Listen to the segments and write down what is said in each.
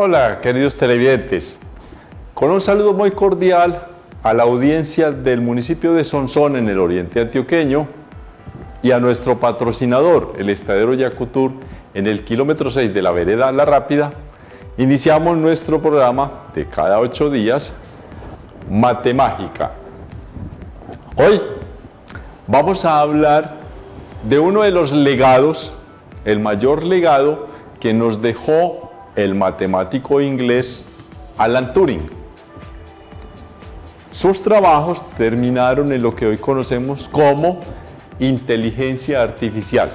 Hola, queridos televidentes. Con un saludo muy cordial a la audiencia del municipio de Sonsón en el oriente antioqueño y a nuestro patrocinador, el Estadero Yacutur, en el kilómetro 6 de la vereda La Rápida, iniciamos nuestro programa de cada 8 días, Matemágica. Hoy vamos a hablar de uno de los legados, el mayor legado que nos dejó el matemático inglés Alan Turing. Sus trabajos terminaron en lo que hoy conocemos como inteligencia artificial.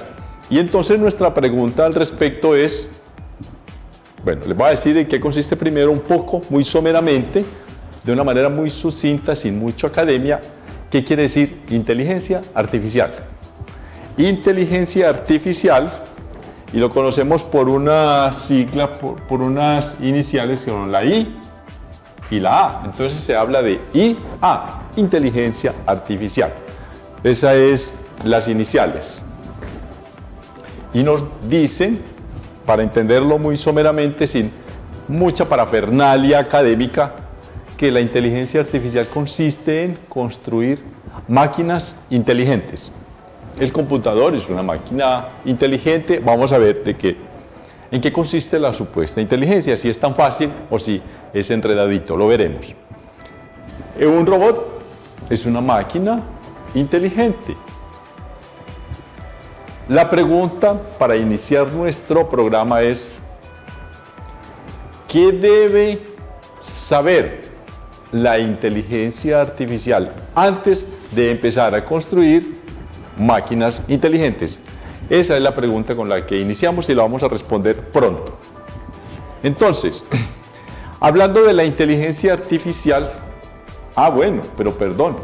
Y entonces nuestra pregunta al respecto es, bueno, les voy a decir en qué consiste primero un poco, muy someramente, de una manera muy sucinta, sin mucha academia, qué quiere decir inteligencia artificial. Inteligencia artificial, y lo conocemos por una sigla, por unas iniciales que son la I y la A. Entonces se habla de IA, inteligencia artificial. Esas es las iniciales. Y nos dicen, para entenderlo muy someramente, sin mucha parafernalia académica, que la inteligencia artificial consiste en construir máquinas inteligentes. El computador es una máquina inteligente. Vamos a ver en qué consiste la supuesta inteligencia, si es tan fácil o si es enredadito, lo veremos. Un robot es una máquina inteligente. La pregunta para iniciar nuestro programa es, ¿qué debe saber la inteligencia artificial antes de empezar a construir máquinas inteligentes? Esa es la pregunta con la que iniciamos y la vamos a responder pronto. Entonces, hablando de la inteligencia artificial, pero perdón,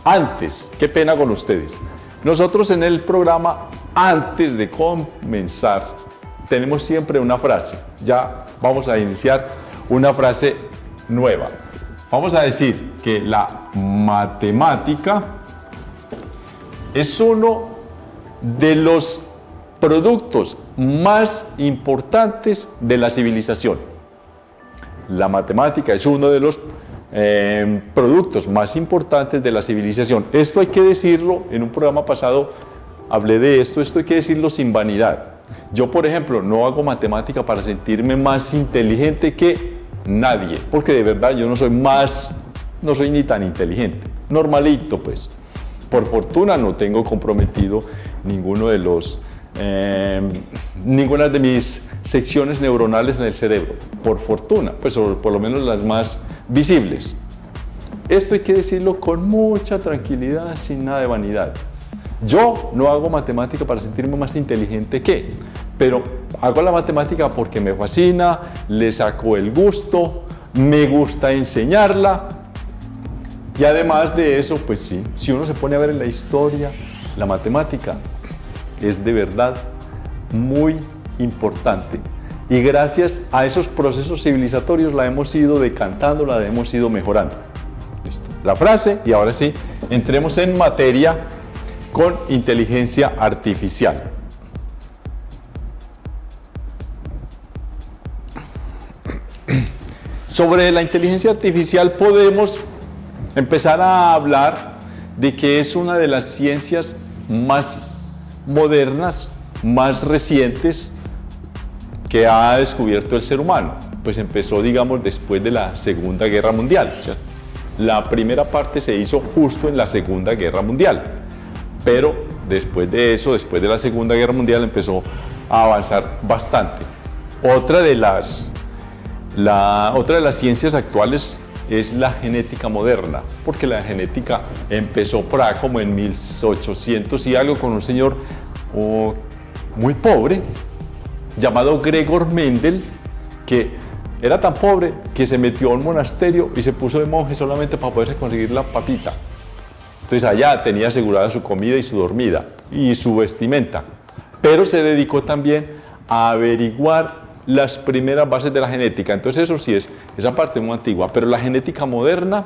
antes, qué pena con ustedes. Nosotros en el programa, antes de comenzar, tenemos siempre una frase. Ya vamos a iniciar una frase nueva. Vamos a decir que la matemática es uno de los productos más importantes de la civilización. La matemática es uno de los productos más importantes de la civilización. Esto hay que decirlo, en un programa pasado hablé de esto hay que decirlo sin vanidad. Yo, por ejemplo, no hago matemática para sentirme más inteligente que nadie, porque de verdad yo no soy ni tan inteligente, normalito pues. Por fortuna no tengo comprometido ninguna de mis secciones neuronales en el cerebro, por fortuna, pues por lo menos las más visibles. Esto hay que decirlo con mucha tranquilidad, sin nada de vanidad. Yo no hago matemática para sentirme más inteligente que, pero hago la matemática porque me fascina, le saco el gusto, me gusta enseñarla. Y además de eso, pues sí, si uno se pone a ver en la historia, la matemática es de verdad muy importante. Y gracias a esos procesos civilizatorios la hemos ido decantando, la hemos ido mejorando. Listo. La frase, y ahora sí, entremos en materia con inteligencia artificial. Sobre la inteligencia artificial podemos empezar a hablar de que es una de las ciencias más modernas, más recientes que ha descubierto el ser humano. Pues empezó, digamos, después de la Segunda Guerra Mundial, ¿cierto? La primera parte se hizo justo en la Segunda Guerra Mundial, pero después de eso, después de la Segunda Guerra Mundial, empezó a avanzar bastante. Otra de las ciencias actuales es la genética moderna, porque la genética empezó por ahí como en 1800 y algo con un señor muy pobre llamado Gregor Mendel, que era tan pobre que se metió a un monasterio y se puso de monje solamente para poderse conseguir la papita. Entonces allá tenía asegurada su comida y su dormida y su vestimenta, pero se dedicó también a averiguar las primeras bases de la genética. Entonces eso sí es esa parte muy antigua, pero la genética moderna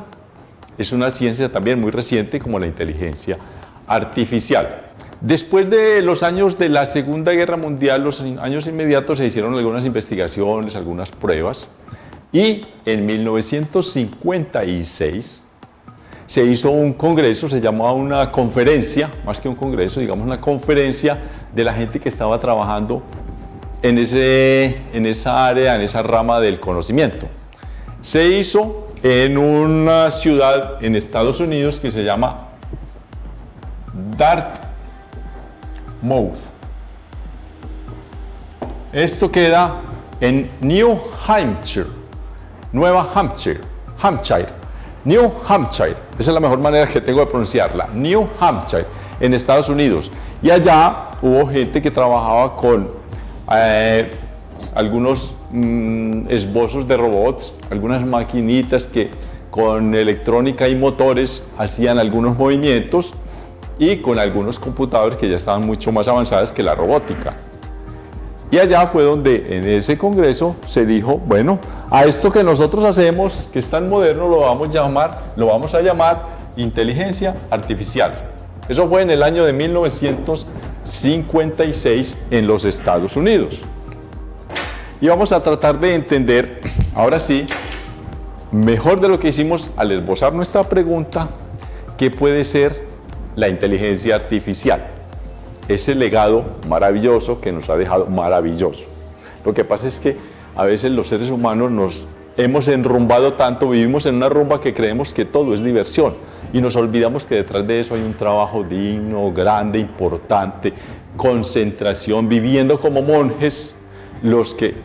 es una ciencia también muy reciente como la inteligencia artificial. Después de los años de la Segunda Guerra Mundial, los años inmediatos, se hicieron algunas investigaciones, algunas pruebas, y en 1956 se hizo un congreso, se llamaba una conferencia, más que un congreso, digamos una conferencia de la gente que estaba trabajando en esa área, en esa rama del conocimiento. Se hizo en una ciudad en Estados Unidos que se llama Dartmouth. Esto queda en New Hampshire, Nueva Hampshire, New Hampshire, esa es la mejor manera que tengo de pronunciarla, New Hampshire, en Estados Unidos. Y allá hubo gente que trabajaba con algunos esbozos de robots, algunas maquinitas que con electrónica y motores hacían algunos movimientos, y con algunos computadores que ya estaban mucho más avanzados que la robótica. Y allá fue donde en ese congreso se dijo, bueno, a esto que nosotros hacemos, que es tan moderno, lo vamos a llamar inteligencia artificial. Eso fue en el año de 1956 en los Estados Unidos. Y vamos a tratar de entender, ahora sí, mejor de lo que hicimos al esbozar nuestra pregunta, qué puede ser la inteligencia artificial. Ese legado maravilloso que nos ha dejado maravilloso. Lo que pasa es que a veces los seres humanos nos hemos enrumbado tanto, vivimos en una rumba que creemos que todo es diversión y nos olvidamos que detrás de eso hay un trabajo digno, grande, importante, concentración, viviendo como monjes los que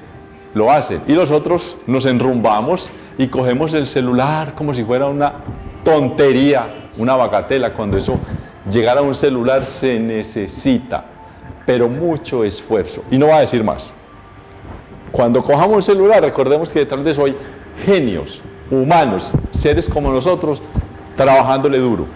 lo hacen. Y nosotros nos enrumbamos y cogemos el celular como si fuera una tontería, una bagatela, cuando eso, llegar a un celular se necesita, pero mucho esfuerzo. Y no va a decir más. Cuando cojamos un celular, recordemos que detrás de eso hay genios, humanos, seres como nosotros, trabajándole duro.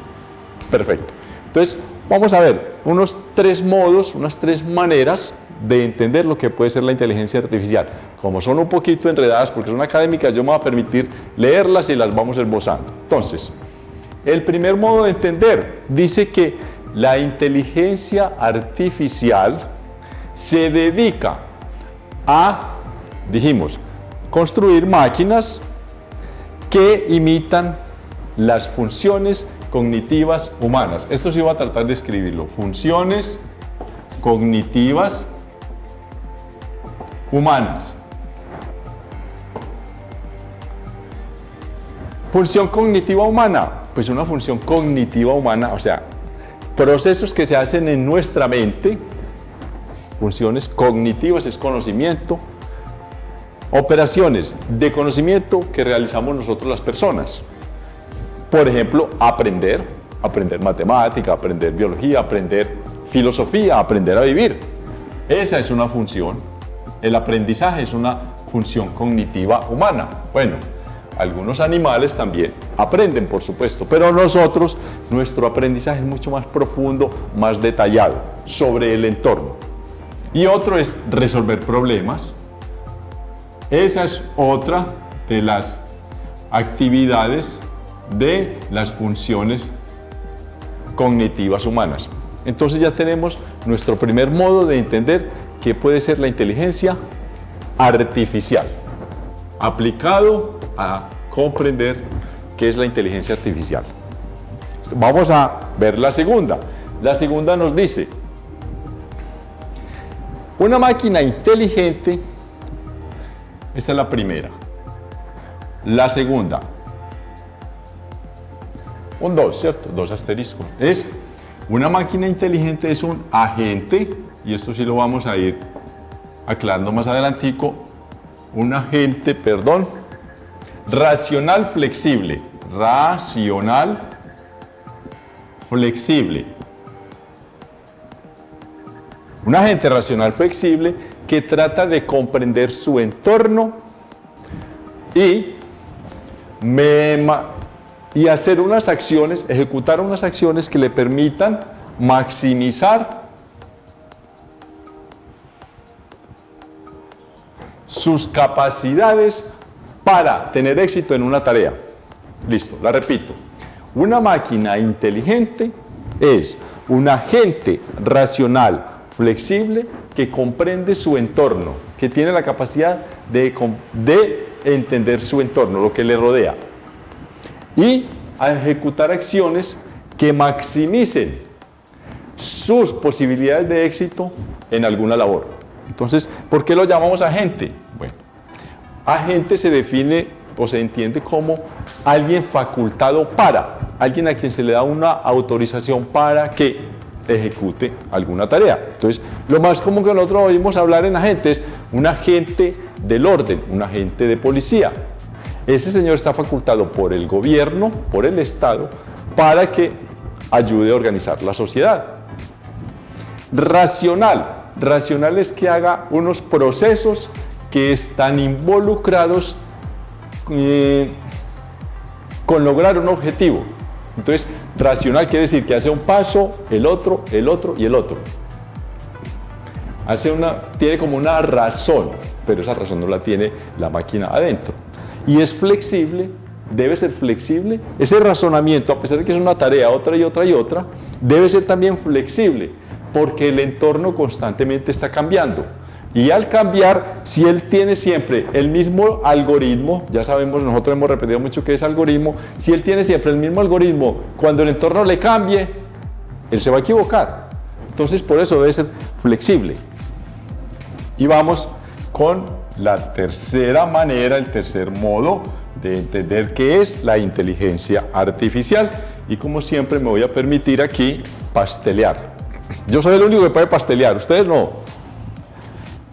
Perfecto. Entonces, vamos a ver unos 3 modos, unas 3 maneras de entender lo que puede ser la inteligencia artificial. Como son un poquito enredadas, porque son académicas, yo me voy a permitir leerlas y las vamos esbozando. Entonces, el primer modo de entender dice que la inteligencia artificial se dedica a, dijimos, construir máquinas que imitan las funciones cognitivas humanas. Esto sí voy a tratar de escribirlo. Funciones cognitivas humanas. Función cognitiva humana. Pues una función cognitiva humana, o sea, procesos que se hacen en nuestra mente, funciones cognitivas es conocimiento, operaciones de conocimiento que realizamos nosotros las personas. Por ejemplo, aprender matemática, aprender biología, aprender filosofía, aprender a vivir. Esa es una función. El aprendizaje es una función cognitiva humana. Bueno, algunos animales también aprenden, por supuesto, pero nosotros, nuestro aprendizaje es mucho más profundo, más detallado sobre el entorno. Y otro es resolver problemas. Esa es otra de las actividades de las funciones cognitivas humanas. Entonces ya tenemos nuestro primer modo de entender qué puede ser la inteligencia artificial, aplicado a comprender qué es la inteligencia artificial. Vamos a ver la segunda. La segunda nos dice, una máquina inteligente, esta es la primera. La segunda, un 2, ¿cierto? 2 asteriscos. Es una máquina inteligente, es un agente, y esto sí lo vamos a ir aclarando más adelantico, un agente, racional flexible. Racional flexible. Un agente racional flexible que trata de comprender su entorno y hacer unas acciones, ejecutar unas acciones que le permitan maximizar sus capacidades para tener éxito en una tarea. Listo, la repito. Una máquina inteligente es un agente racional, flexible, que comprende su entorno, que tiene la capacidad de entender su entorno, lo que le rodea, y a ejecutar acciones que maximicen sus posibilidades de éxito en alguna labor. Entonces, ¿por qué lo llamamos agente? Bueno, agente se define o se entiende como alguien facultado para, alguien a quien se le da una autorización para que ejecute alguna tarea. Entonces, lo más común que nosotros oímos hablar en agente es un agente del orden, un agente de policía. Ese señor está facultado por el gobierno, por el Estado, para que ayude a organizar la sociedad. Racional. Racional es que haga unos procesos que están involucrados con lograr un objetivo. Entonces, racional quiere decir que hace un paso, el otro y el otro. Tiene como una razón, pero esa razón no la tiene la máquina adentro. Y es flexible, debe ser flexible. Ese razonamiento, a pesar de que es una tarea, otra y otra y otra, debe ser también flexible, porque el entorno constantemente está cambiando. Y al cambiar, si él tiene siempre el mismo algoritmo, ya sabemos, nosotros hemos repetido mucho que es algoritmo, si él tiene siempre el mismo algoritmo, cuando el entorno le cambie, él se va a equivocar. Entonces, por eso debe ser flexible. Y vamos con la tercera manera, el tercer modo de entender qué es la inteligencia artificial. Y como siempre me voy a permitir aquí pastelear. Yo soy el único que puede pastelear, ustedes no.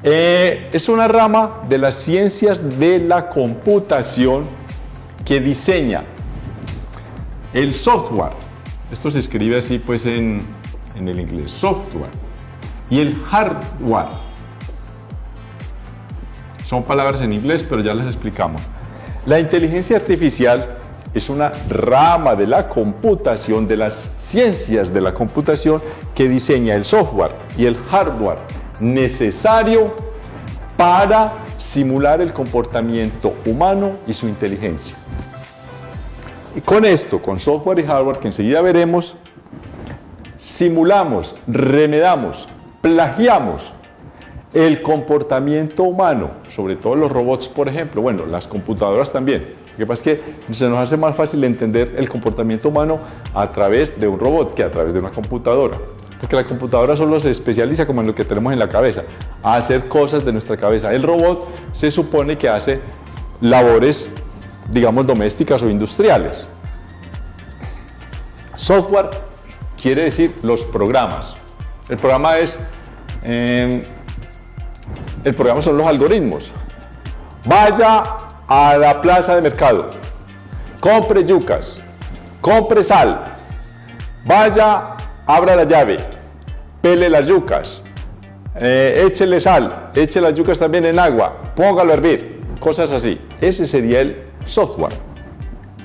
Es una rama de las ciencias de la computación que diseña el software. Esto se escribe así pues en el inglés, software. Y el hardware. Son palabras en inglés, pero ya les explicamos. La inteligencia artificial es una rama de la computación, de las ciencias de la computación, que diseña el software y el hardware necesario para simular el comportamiento humano y su inteligencia. Y con esto, con software y hardware, que enseguida veremos, simulamos, remedamos, plagiamos el comportamiento humano, sobre todo los robots, por ejemplo, bueno, las computadoras también. Lo que pasa es que se nos hace más fácil entender el comportamiento humano a través de un robot que a través de una computadora. Porque la computadora solo se especializa como en lo que tenemos en la cabeza, a hacer cosas de nuestra cabeza. El robot se supone que hace labores, digamos, domésticas o industriales. Software quiere decir los programas. El programa son los algoritmos. Vaya a la plaza de mercado, compre yucas, compre sal, vaya, abra la llave, pele las yucas, échele sal, eche las yucas también en agua, póngalo a hervir, cosas así. Ese sería el software.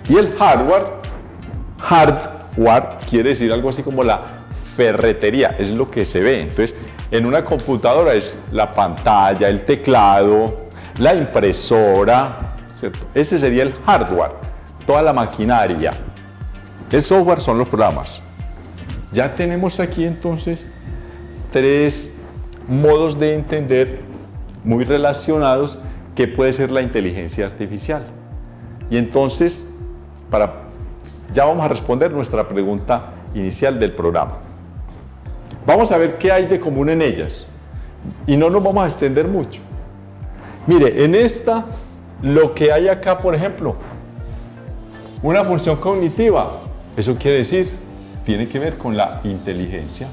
Y el hardware quiere decir algo así como la ferretería, es lo que se ve. Entonces, en una computadora es la pantalla, el teclado, la impresora, ¿cierto? Ese sería el hardware, toda la maquinaria. El software son los programas. Ya tenemos aquí entonces tres modos de entender muy relacionados que puede ser la inteligencia artificial. Y entonces, ya vamos a responder nuestra pregunta inicial del programa. Vamos a ver qué hay de común en ellas y no nos vamos a extender mucho. Mire, en esta, lo que hay acá, por ejemplo, una función cognitiva, eso quiere decir, tiene que ver con la inteligencia.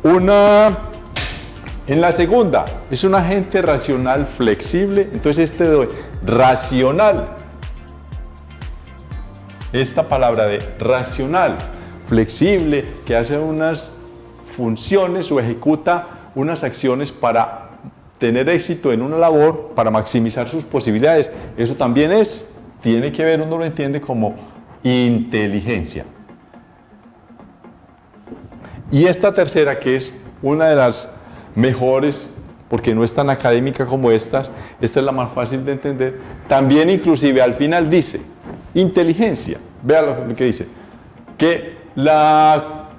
En la segunda, es un agente racional flexible, entonces racional. Esta palabra de racional, flexible, que hace unas funciones o ejecuta unas acciones para tener éxito en una labor, para maximizar sus posibilidades. Eso también tiene que ver, uno lo entiende como inteligencia. Y esta tercera, que es una de las mejores, porque no es tan académica como esta es la más fácil de entender, también inclusive al final dice inteligencia, vea lo que dice, que la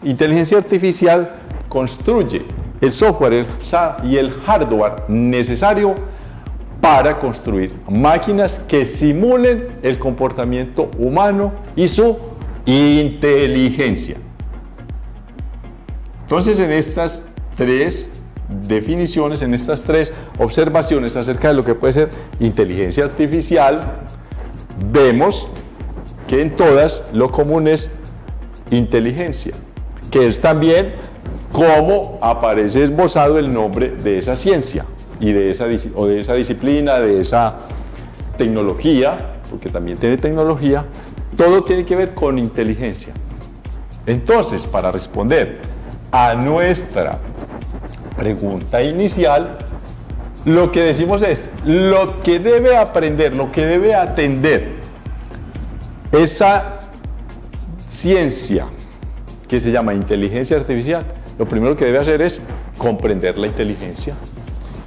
inteligencia artificial construye el software y el hardware necesario para construir máquinas que simulen el comportamiento humano y su inteligencia. Entonces, en estas tres definiciones, en estas tres observaciones acerca de lo que puede ser inteligencia artificial, vemos que en todas lo común es inteligencia, que es también cómo aparece esbozado el nombre de esa ciencia y de esa disciplina, de esa tecnología, porque también tiene tecnología, todo tiene que ver con inteligencia. Entonces, para responder a nuestra pregunta inicial, lo que decimos es, lo que debe aprender, lo que debe atender esa ciencia que se llama inteligencia artificial, lo primero que debe hacer es comprender la inteligencia.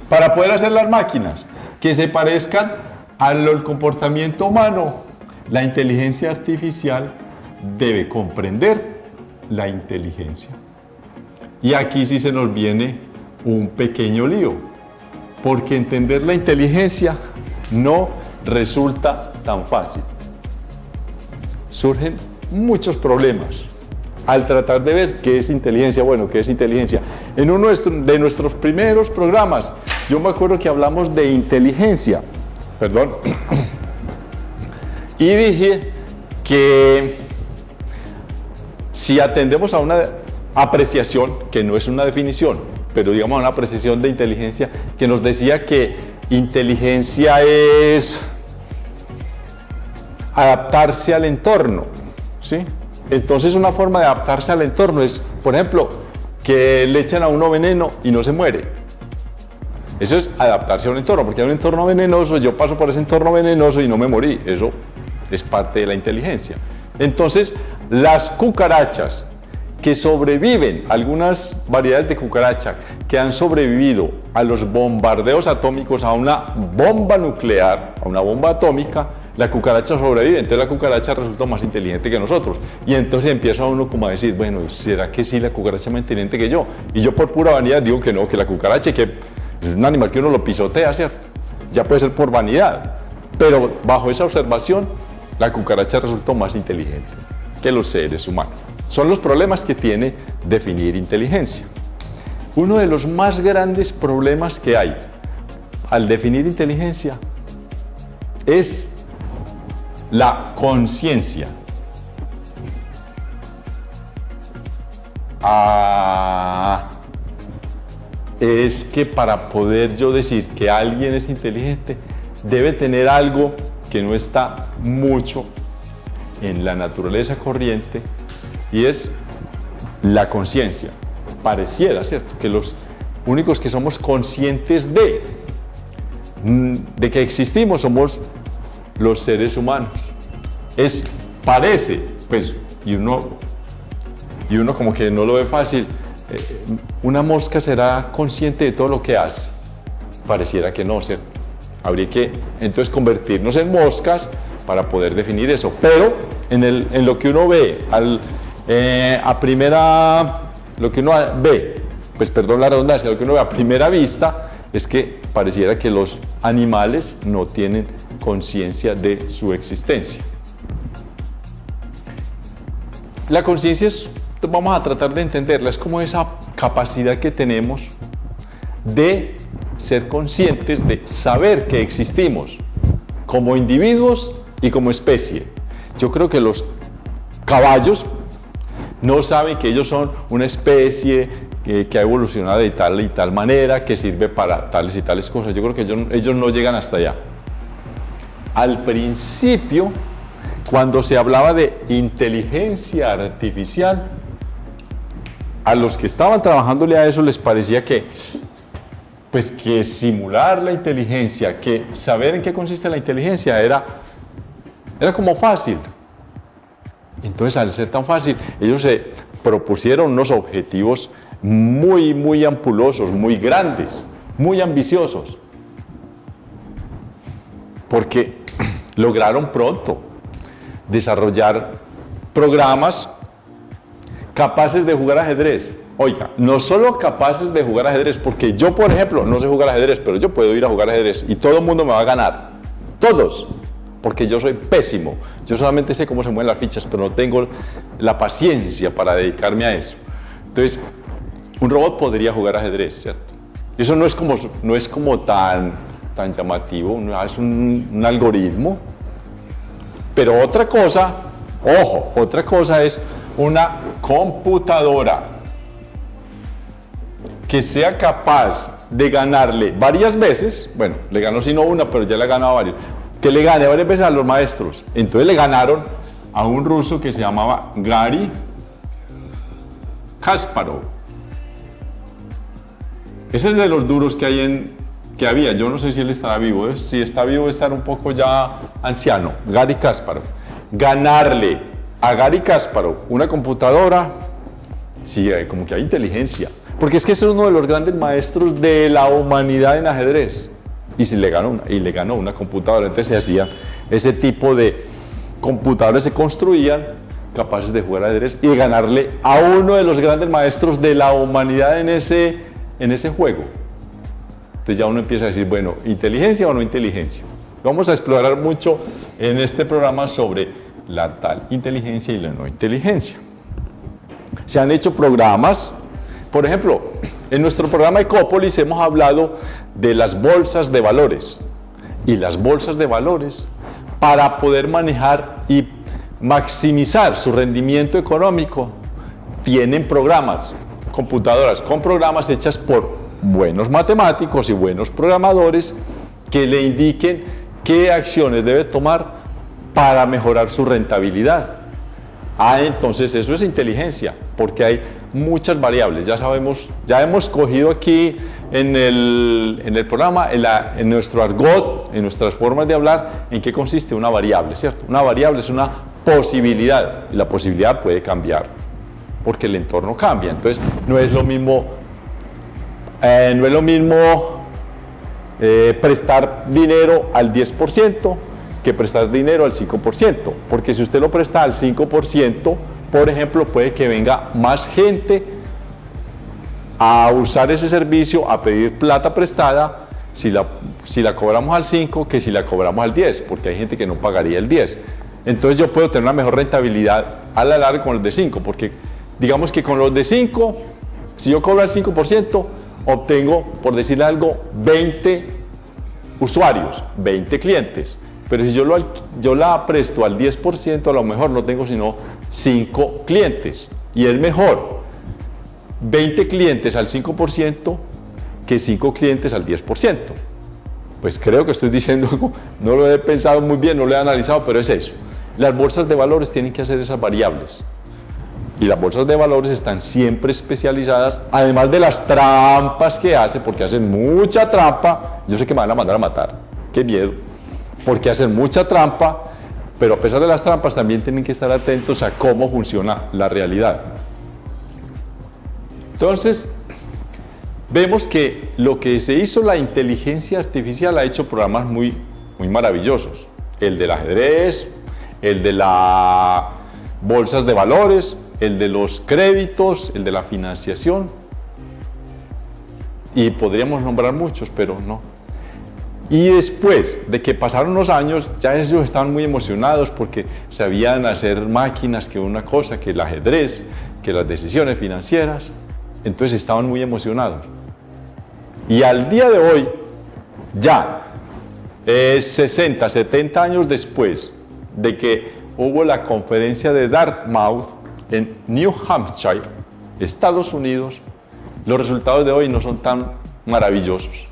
Para poder hacer las máquinas que se parezcan al comportamiento humano, la inteligencia artificial debe comprender la inteligencia. Y aquí sí se nos viene un pequeño lío, porque entender la inteligencia no resulta tan fácil. Surgen muchos problemas al tratar de ver qué es inteligencia. Bueno, ¿qué es inteligencia? En uno de nuestros primeros programas, yo me acuerdo que hablamos de inteligencia, y dije que si atendemos a una apreciación, que no es una definición, pero digamos a una apreciación de inteligencia, que nos decía que inteligencia es adaptarse al entorno, ¿sí? Entonces una forma de adaptarse al entorno es, por ejemplo, que le echen a uno veneno y no se muere. Eso es adaptarse a un entorno, porque hay un entorno venenoso, yo paso por ese entorno venenoso y no me morí. Eso es parte de la inteligencia. Entonces, las cucarachas que sobreviven, algunas variedades de cucaracha que han sobrevivido a los bombardeos atómicos, a una bomba nuclear, a una bomba atómica, la cucaracha sobrevive, entonces la cucaracha resulta más inteligente que nosotros. Y entonces empieza uno como a decir, bueno, ¿será que sí la cucaracha es más inteligente que yo? Y yo por pura vanidad digo que no, que la cucaracha, que es un animal que uno lo pisotea, ¿cierto? Ya puede ser por vanidad, pero bajo esa observación, la cucaracha resultó más inteligente que los seres humanos. Son los problemas que tiene definir inteligencia. Uno de los más grandes problemas que hay al definir inteligencia es la conciencia. Es que para poder yo decir que alguien es inteligente, debe tener algo que no está mucho en la naturaleza corriente, y es la conciencia. Pareciera, ¿cierto?, que los únicos que somos conscientes de que existimos somos los seres humanos. Parece, pues, y uno como que no lo ve fácil, ¿una mosca será consciente de todo lo que hace? Pareciera que no, ¿cierto? Habría que entonces convertirnos en moscas para poder definir eso. Pero en lo que uno ve, lo que uno ve, pues perdón la redundancia, lo que uno ve a primera vista es que pareciera que los animales no tienen conciencia de su existencia. La conciencia vamos a tratar de entenderla, es como esa capacidad que tenemos de ser conscientes, de saber que existimos como individuos y como especie. Yo creo que los caballos no saben que ellos son una especie que ha evolucionado de tal y tal manera, que sirve para tales y tales cosas. Yo creo que ellos no llegan hasta allá. Al principio, cuando se hablaba de inteligencia artificial, a los que estaban trabajándole a eso les parecía que simular la inteligencia, que saber en qué consiste la inteligencia era como fácil. Entonces, al ser tan fácil, ellos se propusieron unos objetivos muy, muy ampulosos, muy grandes, muy ambiciosos, porque lograron pronto desarrollar programas capaces de jugar ajedrez. Oiga, no solo capaces de jugar ajedrez, porque yo, por ejemplo, no sé jugar ajedrez, pero yo puedo ir a jugar ajedrez y todo el mundo me va a ganar. Todos. Porque yo soy pésimo. Yo solamente sé cómo se mueven las fichas, pero no tengo la paciencia para dedicarme a eso. Entonces, un robot podría jugar ajedrez, ¿cierto? Eso no es como tan llamativo, es un algoritmo. Pero otra cosa, ojo, otra cosa es una computadora que sea capaz de ganarle varias veces, bueno, le ganó sino una, pero ya le ha ganado varias, que le gane varias veces a los maestros. Entonces le ganaron a un ruso que se llamaba Garry Kasparov. Ese es de los duros que había. Yo no sé si él estará vivo. Si está vivo, estará un poco ya anciano. Garry Kasparov. Ganarle a Garry Kasparov una computadora, sí, como que hay inteligencia. Porque es que es uno de los grandes maestros de la humanidad en ajedrez. Y le ganó una computadora. Entonces se hacía ese tipo de computadores, se construían capaces de jugar ajedrez y de ganarle a uno de los grandes maestros de la humanidad en ese juego. Entonces ya uno empieza a decir, bueno, ¿inteligencia o no inteligencia? Vamos a explorar mucho en este programa sobre la tal inteligencia y la no inteligencia. Se han hecho programas, por ejemplo, en nuestro programa Ecópolis hemos hablado de las bolsas de valores. Y las bolsas de valores, para poder manejar y maximizar su rendimiento económico, tienen programas, computadoras con programas hechas por buenos matemáticos y buenos programadores que le indiquen qué acciones debe tomar para mejorar su rentabilidad. Entonces eso es inteligencia, porque hay muchas variables. Ya sabemos, ya hemos cogido aquí en el programa, en nuestro argot, en nuestras formas de hablar, en qué consiste una variable, ¿cierto? Una variable es una posibilidad, y la posibilidad puede cambiar, porque el entorno cambia. Entonces no es lo mismo prestar dinero al 10% que prestar dinero al 5%, porque si usted lo presta al 5%, por ejemplo, puede que venga más gente a usar ese servicio, a pedir plata prestada, si la cobramos al 5 que si la cobramos al 10, porque hay gente que no pagaría el 10. Entonces yo puedo tener una mejor rentabilidad a la larga con los de 5, porque digamos que con los de 5, si yo cobro al 5%, obtengo, por decirle algo, 20 usuarios, 20 clientes. Pero si yo la presto al 10%, a lo mejor no tengo sino 5 clientes. Y es mejor 20 clientes al 5% que 5 clientes al 10%. Pues creo que estoy diciendo algo, no lo he pensado muy bien, no lo he analizado, pero es eso. Las bolsas de valores tienen que hacer esas variables. Y las bolsas de valores están siempre especializadas, además de las trampas que hacen, porque hacen mucha trampa. Yo sé que me van a mandar a matar, qué miedo, porque hacen mucha trampa, pero a pesar de las trampas también tienen que estar atentos a cómo funciona la realidad. Entonces, vemos que lo que se hizo la inteligencia artificial ha hecho programas muy maravillosos. El del ajedrez, el de las bolsas de valores, el de los créditos, el de la financiación. Y podríamos nombrar muchos, pero no. Y después de que pasaron unos años, ya ellos estaban muy emocionados porque sabían hacer máquinas, que una cosa, que el ajedrez, que las decisiones financieras. Entonces estaban muy emocionados. Y al día de hoy, ya 60, 70 años después de que hubo la conferencia de Dartmouth en New Hampshire, Estados Unidos, los resultados de hoy no son tan maravillosos.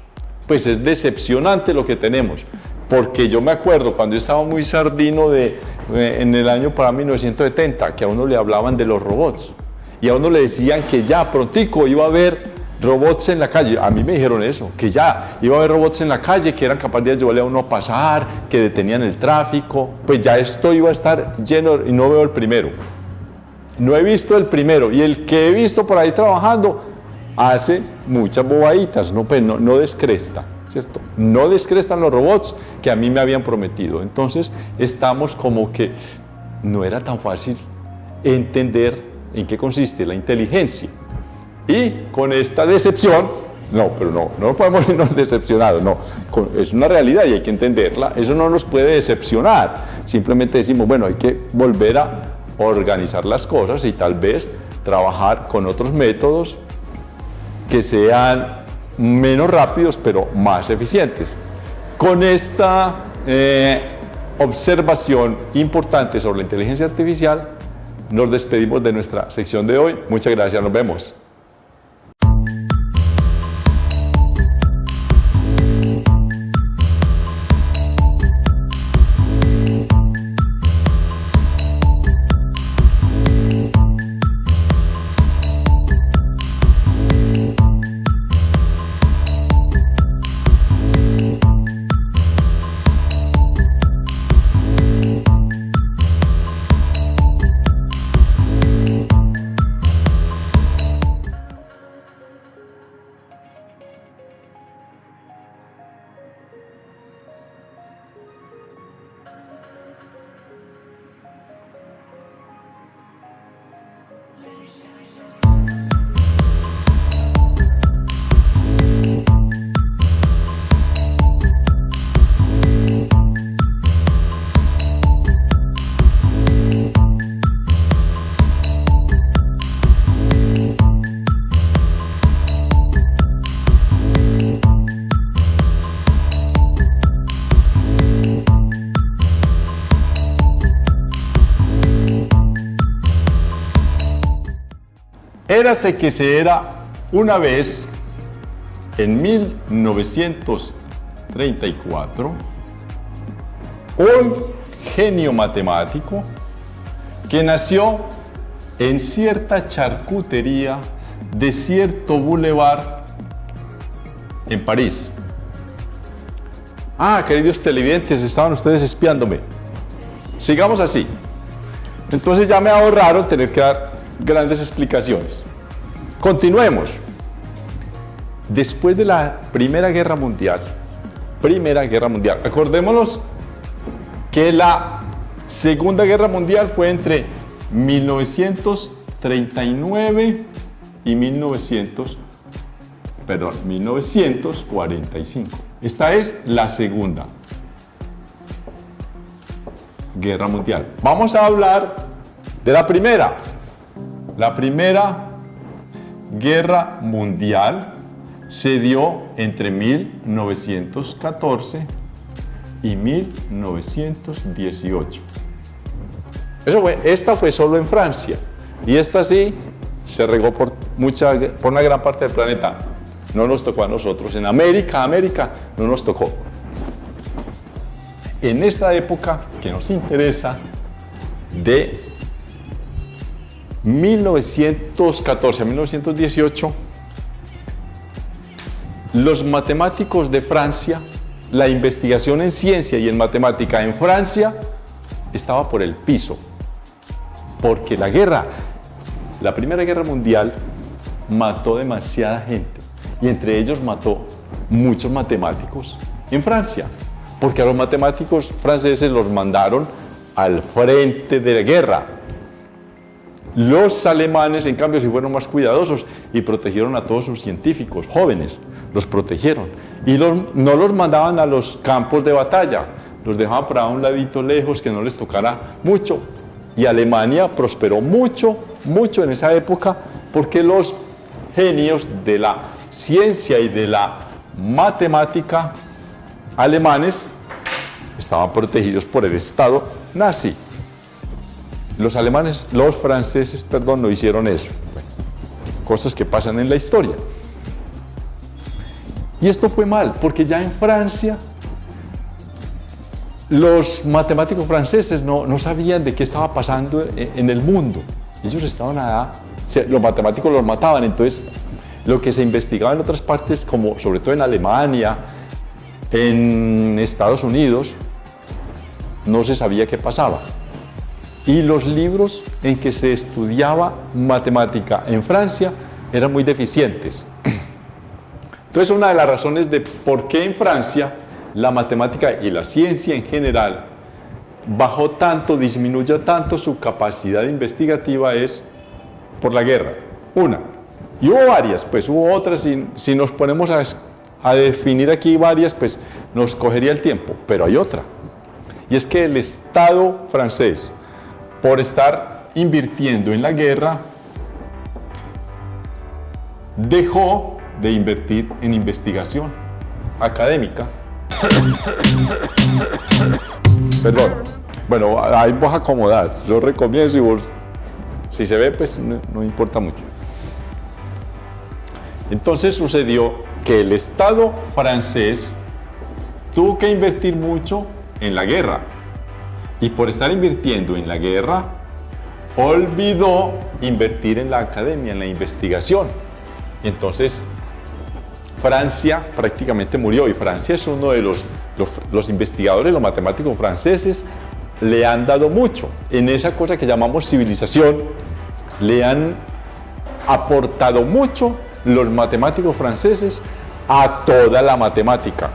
Pues es decepcionante lo que tenemos, porque yo me acuerdo cuando yo estaba muy sardino en el año para 1970, que a uno le hablaban de los robots, y a uno le decían que ya prontico iba a haber robots en la calle. A mí me dijeron eso, que ya iba a haber robots en la calle, que eran capaces de ayudarle a uno a pasar, que detenían el tráfico. Pues ya esto iba a estar lleno y no veo el primero. No he visto el primero, y el que he visto por ahí trabajando hace muchas bobaditas, no descresta, ¿cierto? No descrestan los robots que a mí me habían prometido. Entonces estamos como que no era tan fácil entender en qué consiste la inteligencia. Y con esta decepción, no podemos irnos decepcionados, no, es una realidad y hay que entenderla, eso no nos puede decepcionar, simplemente decimos, bueno, hay que volver a organizar las cosas y tal vez trabajar con otros métodos que sean menos rápidos pero más eficientes. Con esta observación importante sobre la inteligencia artificial, nos despedimos de nuestra sección de hoy. Muchas gracias, nos vemos. Érase que se era una vez, en 1934, un genio matemático que nació en cierta charcutería de cierto bulevar en París. Ah, queridos televidentes, estaban ustedes espiándome. Sigamos así. Entonces ya me ahorraron tener que dar grandes explicaciones. Continuemos. Después de la Primera Guerra Mundial, acordémonos que la Segunda Guerra Mundial fue entre 1939 y 1945. Esta es la Segunda Guerra Mundial. Vamos a hablar de la primera. La Primera Guerra Mundial se dio entre 1914 y 1918. Esta fue solo en Francia y esta sí se regó por una gran parte del planeta. No nos tocó a nosotros. En América no nos tocó. En esta época que nos interesa, de 1914 a 1918, los matemáticos de Francia, la investigación en ciencia y en matemática en Francia estaba por el piso, porque la Primera Guerra Mundial mató demasiada gente y entre ellos mató muchos matemáticos en Francia, porque a los matemáticos franceses los mandaron al frente de la guerra. Los alemanes, en cambio, sí fueron más cuidadosos y protegieron a todos sus científicos jóvenes, los protegieron. Y no los mandaban a los campos de batalla, los dejaban para un ladito lejos que no les tocara mucho. Y Alemania prosperó mucho en esa época porque los genios de la ciencia y de la matemática alemanes estaban protegidos por el Estado nazi. Los franceses, no hicieron eso. Bueno, cosas que pasan en la historia. Y esto fue mal, porque ya en Francia los matemáticos franceses no sabían de qué estaba pasando en el mundo. Ellos estaban allá, los matemáticos los mataban, entonces lo que se investigaba en otras partes, como sobre todo en Alemania, en Estados Unidos, no se sabía qué pasaba. Y los libros en que se estudiaba matemática en Francia eran muy deficientes. Entonces, una de las razones de por qué en Francia la matemática y la ciencia en general bajó tanto, disminuyó tanto su capacidad investigativa es por la guerra. Una. Y hubo varias, pues hubo otras, si nos ponemos a definir aquí varias, pues nos cogería el tiempo, pero hay otra. Y es que el Estado francés, por estar invirtiendo en la guerra, dejó de invertir en investigación académica. Perdón. Bueno, ahí vos acomodar. Yo recomienzo y vos, si se ve, pues no importa mucho. Entonces sucedió que el Estado francés tuvo que invertir mucho en la guerra. Y por estar invirtiendo en la guerra, olvidó invertir en la academia, en la investigación. Y entonces Francia prácticamente murió, y Francia es uno de los investigadores, los matemáticos franceses, le han dado mucho en esa cosa que llamamos civilización, le han aportado mucho los matemáticos franceses a toda la matemática.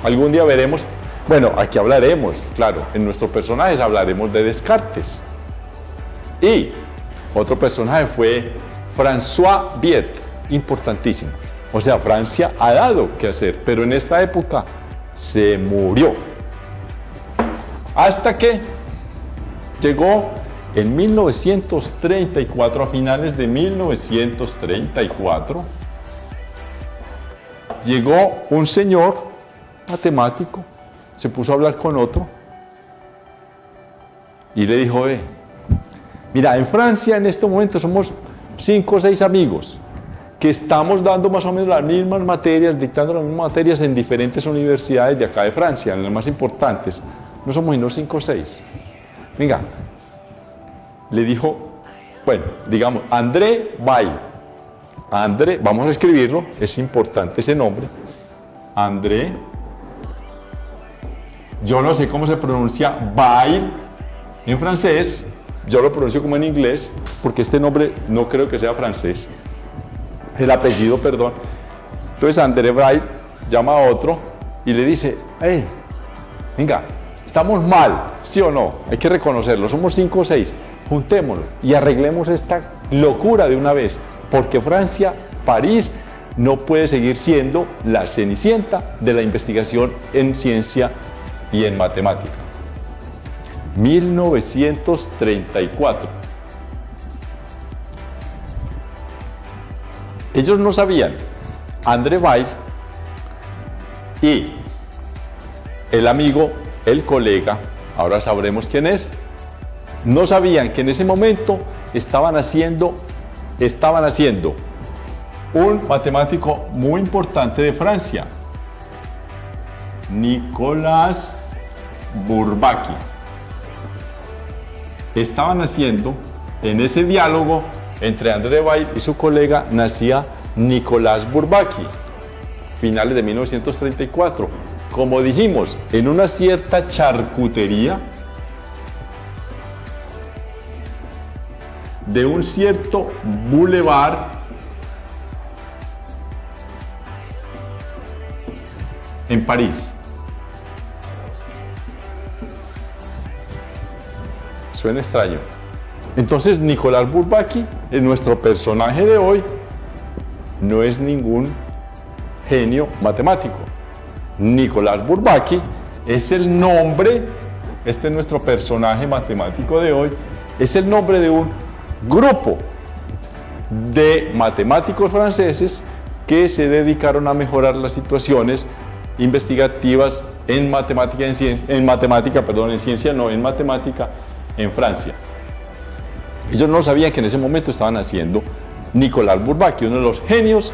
Algún día veremos, bueno, aquí hablaremos, claro, en nuestros personajes hablaremos de Descartes. Y otro personaje fue François Viet, importantísimo. O sea, Francia ha dado que hacer, pero en esta época se murió. Hasta que llegó en 1934, a finales de 1934, llegó un señor matemático, se puso a hablar con otro y le dijo, mira, en Francia en este momento somos 5 o 6 amigos que estamos dando más o menos las mismas materias, dictando las mismas materias en diferentes universidades de acá de Francia, en las más importantes. No somos sino 5 o 6. Venga, le dijo, bueno, digamos, André Weil. André, vamos a escribirlo, es importante ese nombre. André, yo no sé cómo se pronuncia Weil en francés, yo lo pronuncio como en inglés, porque este nombre no creo que sea francés. El apellido, perdón. Entonces André Weil llama a otro y le dice, venga, estamos mal, ¿sí o no? Hay que reconocerlo, somos 5 o 6, juntémonos y arreglemos esta locura de una vez, porque Francia, París, no puede seguir siendo la cenicienta de la investigación en ciencia y en matemática. 1934. Ellos no sabían, André Weil y el amigo, el colega, ahora sabremos quién es, no sabían que en ese momento estaban haciendo un matemático muy importante de Francia, Nicolas Bourbaki. Estaban haciendo, en ese diálogo entre André Weil y su colega, nacía Nicolas Bourbaki, finales de 1934. Como dijimos, en una cierta charcutería de un cierto boulevard en París. Suena extraño. Entonces, Nicolas Bourbaki, nuestro personaje de hoy, no es ningún genio matemático. Nicolas Bourbaki es el nombre, este es nuestro personaje matemático de hoy, es el nombre de un grupo de matemáticos franceses que se dedicaron a mejorar las situaciones investigativas en matemática, en matemática en Francia. Ellos no sabían que en ese momento estaban haciendo Nicolas Bourbaki, uno de los genios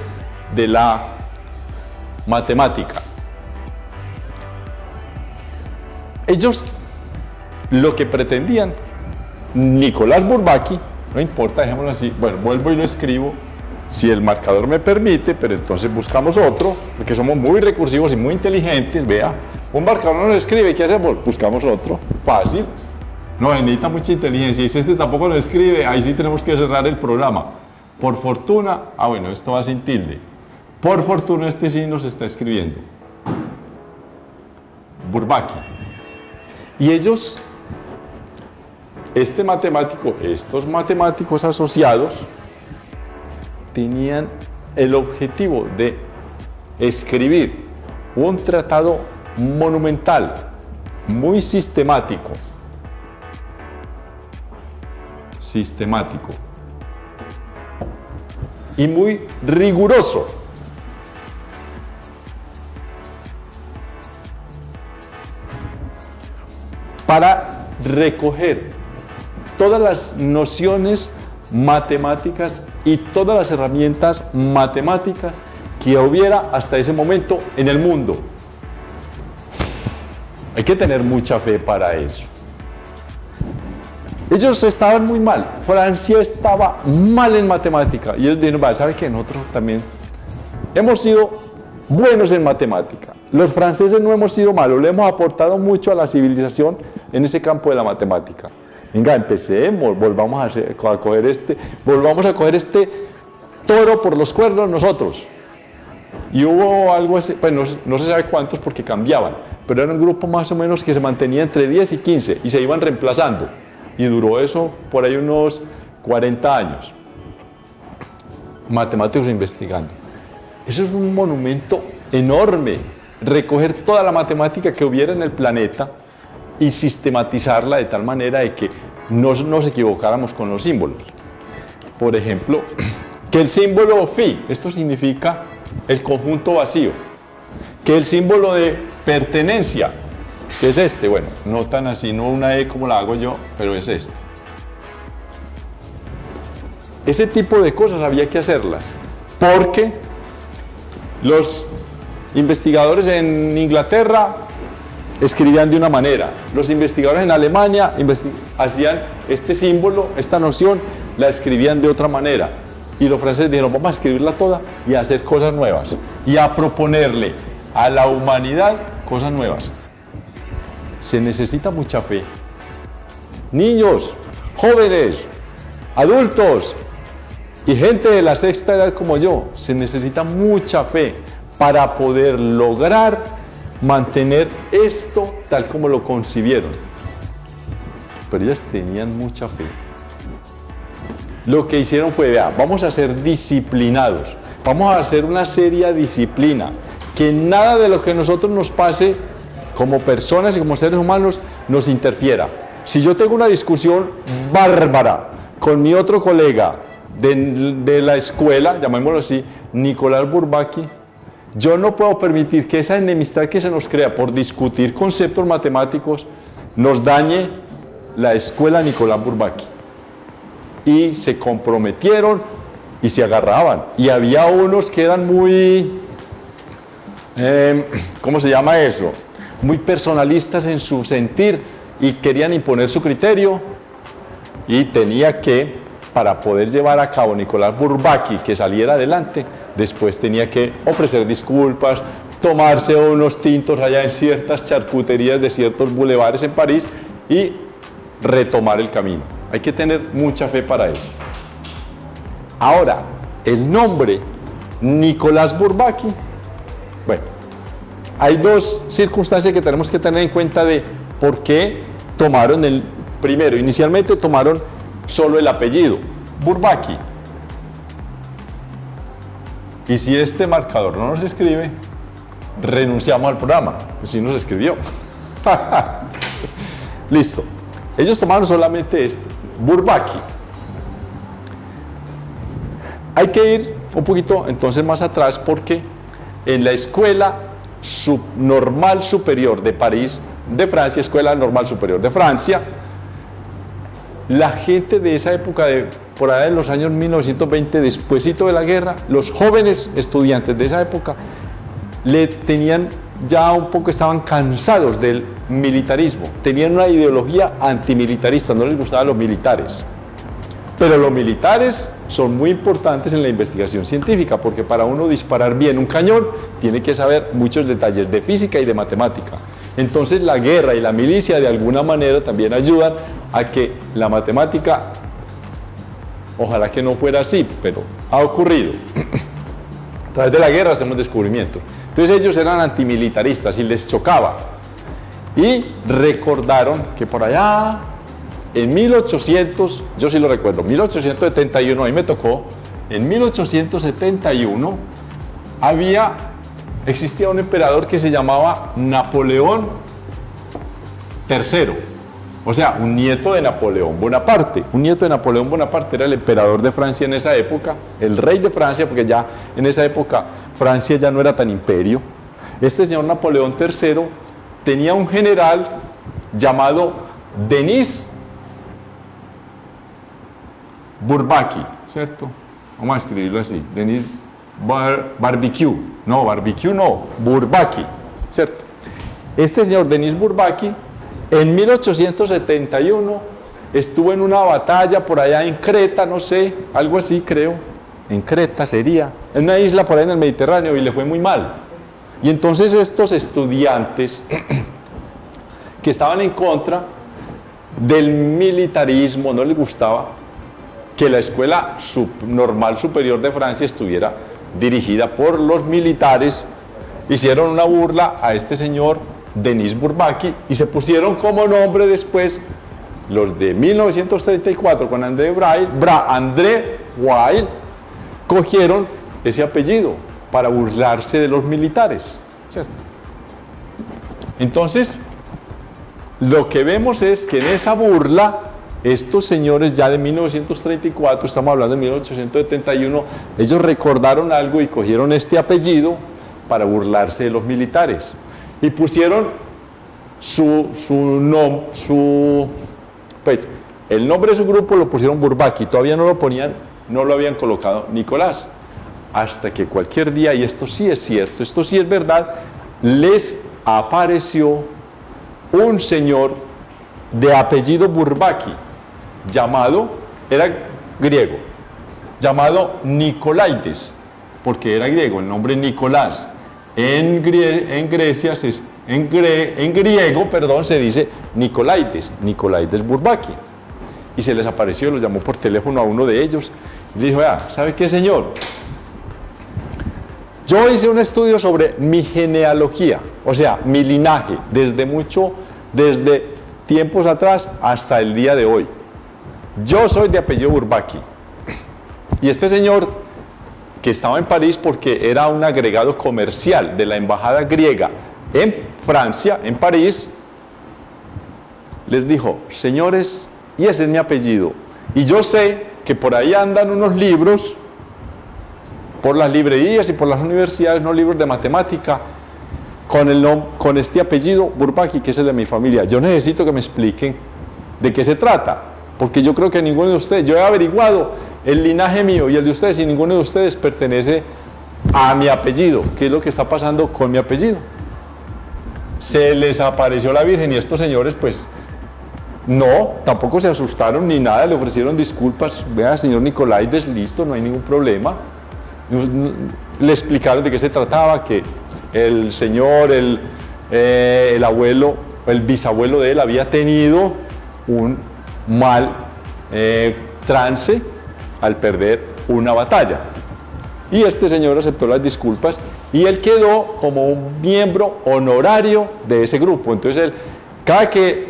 de la matemática. Ellos lo que pretendían, Nicolas Bourbaki, no importa, dejémoslo así, bueno, vuelvo y lo escribo, si el marcador me permite, pero entonces buscamos otro, porque somos muy recursivos y muy inteligentes, vea, un marcador no nos escribe, ¿qué hacemos? Buscamos otro, fácil. No, necesita mucha inteligencia, y si este tampoco lo escribe, ahí sí tenemos que cerrar el programa. Por fortuna, bueno, esto va sin tilde. Por fortuna este sí nos está escribiendo. Bourbaki. Y ellos, estos matemáticos asociados, tenían el objetivo de escribir un tratado monumental, muy sistemático, y muy riguroso. Para recoger todas las nociones matemáticas y todas las herramientas matemáticas que hubiera hasta ese momento en el mundo. Hay que tener mucha fe para eso. Ellos estaban muy mal. Francia estaba mal en matemática. Y ellos dijeron, vale, ¿sabe qué? Nosotros también hemos sido buenos en matemática. Los franceses no hemos sido malos, le hemos aportado mucho a la civilización en ese campo de la matemática. Venga, empecemos, volvamos a coger este toro por los cuernos nosotros. Y hubo algo así, pues no se sabe cuántos porque cambiaban, pero era un grupo más o menos que se mantenía entre 10 y 15 y se iban reemplazando. Y duró eso por ahí unos 40 años. Matemáticos investigando. Eso es un monumento enorme, recoger toda la matemática que hubiera en el planeta y sistematizarla de tal manera de que no nos equivocáramos con los símbolos. Por ejemplo, que el símbolo phi, esto significa el conjunto vacío, que el símbolo de pertenencia, que es este, bueno, no tan así, no una E como la hago yo, pero es este. Ese tipo de cosas había que hacerlas, porque los investigadores en Inglaterra escribían de una manera, los investigadores en Alemania hacían este símbolo, esta noción, la escribían de otra manera. Y los franceses dijeron, vamos a escribirla toda y a hacer cosas nuevas. Y a proponerle a la humanidad cosas nuevas. Se necesita mucha fe. Niños, jóvenes, adultos y gente de la sexta edad como yo, se necesita mucha fe para poder lograr mantener esto tal como lo concibieron. Pero ellas tenían mucha fe. Lo que hicieron fue, vea, vamos a ser disciplinados, vamos a hacer una seria disciplina, que nada de lo que a nosotros nos pase como personas y como seres humanos nos interfiera. Si yo tengo una discusión bárbara con mi otro colega de la escuela, llamémoslo así, Nicolás Bourbaki, yo no puedo permitir que esa enemistad que se nos crea por discutir conceptos matemáticos nos dañe la escuela Nicolás Bourbaki. Y se comprometieron y se agarraban. Y había unos que eran muy, ¿cómo se llama eso? Muy personalistas en su sentir y querían imponer su criterio. Y tenía que, para poder llevar a cabo Nicolás Bourbaki que saliera adelante, después tenía que ofrecer disculpas, tomarse unos tintos allá en ciertas charcuterías de ciertos bulevares en París y retomar el camino. Hay que tener mucha fe para eso. Ahora, el nombre Nicolás Bourbaki, bueno, hay dos circunstancias que tenemos que tener en cuenta de por qué tomaron el primero. Inicialmente tomaron solo el apellido, Bourbaki. Y si este marcador no nos escribe, renunciamos al programa, pues si nos escribió. Listo. Ellos tomaron solamente este, Bourbaki. Hay que ir un poquito entonces más atrás porque en la Escuela Normal Superior de París, de Francia, Escuela Normal Superior de Francia, la gente de esa época, por allá en los años 1920, despuesito de la guerra, los jóvenes estudiantes de esa época tenían ya un poco, estaban cansados del militarismo, tenían una ideología antimilitarista, no les gustaban los militares. Pero los militares son muy importantes en la investigación científica, porque para uno disparar bien un cañón, tiene que saber muchos detalles de física y de matemática. Entonces la guerra y la milicia de alguna manera también ayudan a que la matemática, ojalá que no fuera así, pero ha ocurrido. A través de la guerra hacemos descubrimientos. Entonces ellos eran antimilitaristas y les chocaba Y recordaron que por allá, en 1800, yo sí lo recuerdo, 1871, a mí me tocó, en 1871 existía un emperador que se llamaba Napoleón III. O sea, un nieto de Napoleón Bonaparte. Un nieto de Napoleón Bonaparte era el emperador de Francia en esa época, el rey de Francia, porque ya en esa época Francia ya no era tan imperio. Este señor Napoleón III tenía un general llamado Denis Bourbaki, ¿cierto? Vamos a escribirlo así, Denis Bourbaki, ¿cierto? Este señor Denis Bourbaki en 1871 estuvo en una batalla por allá en Creta, no sé, algo así creo, en Creta sería, en una isla por ahí en el Mediterráneo, y le fue muy mal. Y entonces estos estudiantes que estaban en contra del militarismo, no les gustaba que la escuela normal superior de Francia estuviera dirigida por los militares, hicieron una burla a este señor Denis Bourbaki y se pusieron como nombre después los de 1934 con André Weil, cogieron ese apellido para burlarse de los militares, ¿cierto? Entonces, lo que vemos es que en esa burla, estos señores ya de 1934, estamos hablando de 1871, ellos recordaron algo y cogieron este apellido para burlarse de los militares. Y pusieron el nombre de su grupo lo pusieron Bourbaki, todavía no lo habían colocado Nicolás. Hasta que cualquier día, y esto sí es cierto, esto sí es verdad, les apareció un señor de apellido Bourbaki, era griego, llamado Nicolaides, porque era griego, el nombre Nicolás. En griego, se dice Nicolaides Bourbaki. Y se les apareció, los llamó por teléfono a uno de ellos y le dijo: ¿sabe qué, señor? Yo hice un estudio sobre mi genealogía, o sea, mi linaje, desde tiempos atrás hasta el día de hoy. Yo soy de apellido Bourbaki. Y este señor, que estaba en París porque era un agregado comercial de la embajada griega en Francia, en París, les dijo: señores, y ese es mi apellido. Y yo sé que por ahí andan unos libros, por las librerías y por las universidades, unos libros de matemática, con este apellido Bourbaki, que es el de mi familia. Yo necesito que me expliquen de qué se trata, porque yo creo que ninguno de ustedes, yo he averiguado el linaje mío y el de ustedes, y ninguno de ustedes pertenece a mi apellido. ¿Qué es lo que está pasando con mi apellido? Se les apareció la Virgen y estos señores, pues, no, tampoco se asustaron ni nada, le ofrecieron disculpas. Vea, señor Nicolaides, listo, no hay ningún problema. Le explicaron de qué se trataba, que el señor, el abuelo, el bisabuelo de él había tenido un mal trance al perder una batalla. Y este señor aceptó las disculpas y él quedó como un miembro honorario de ese grupo. Entonces cada que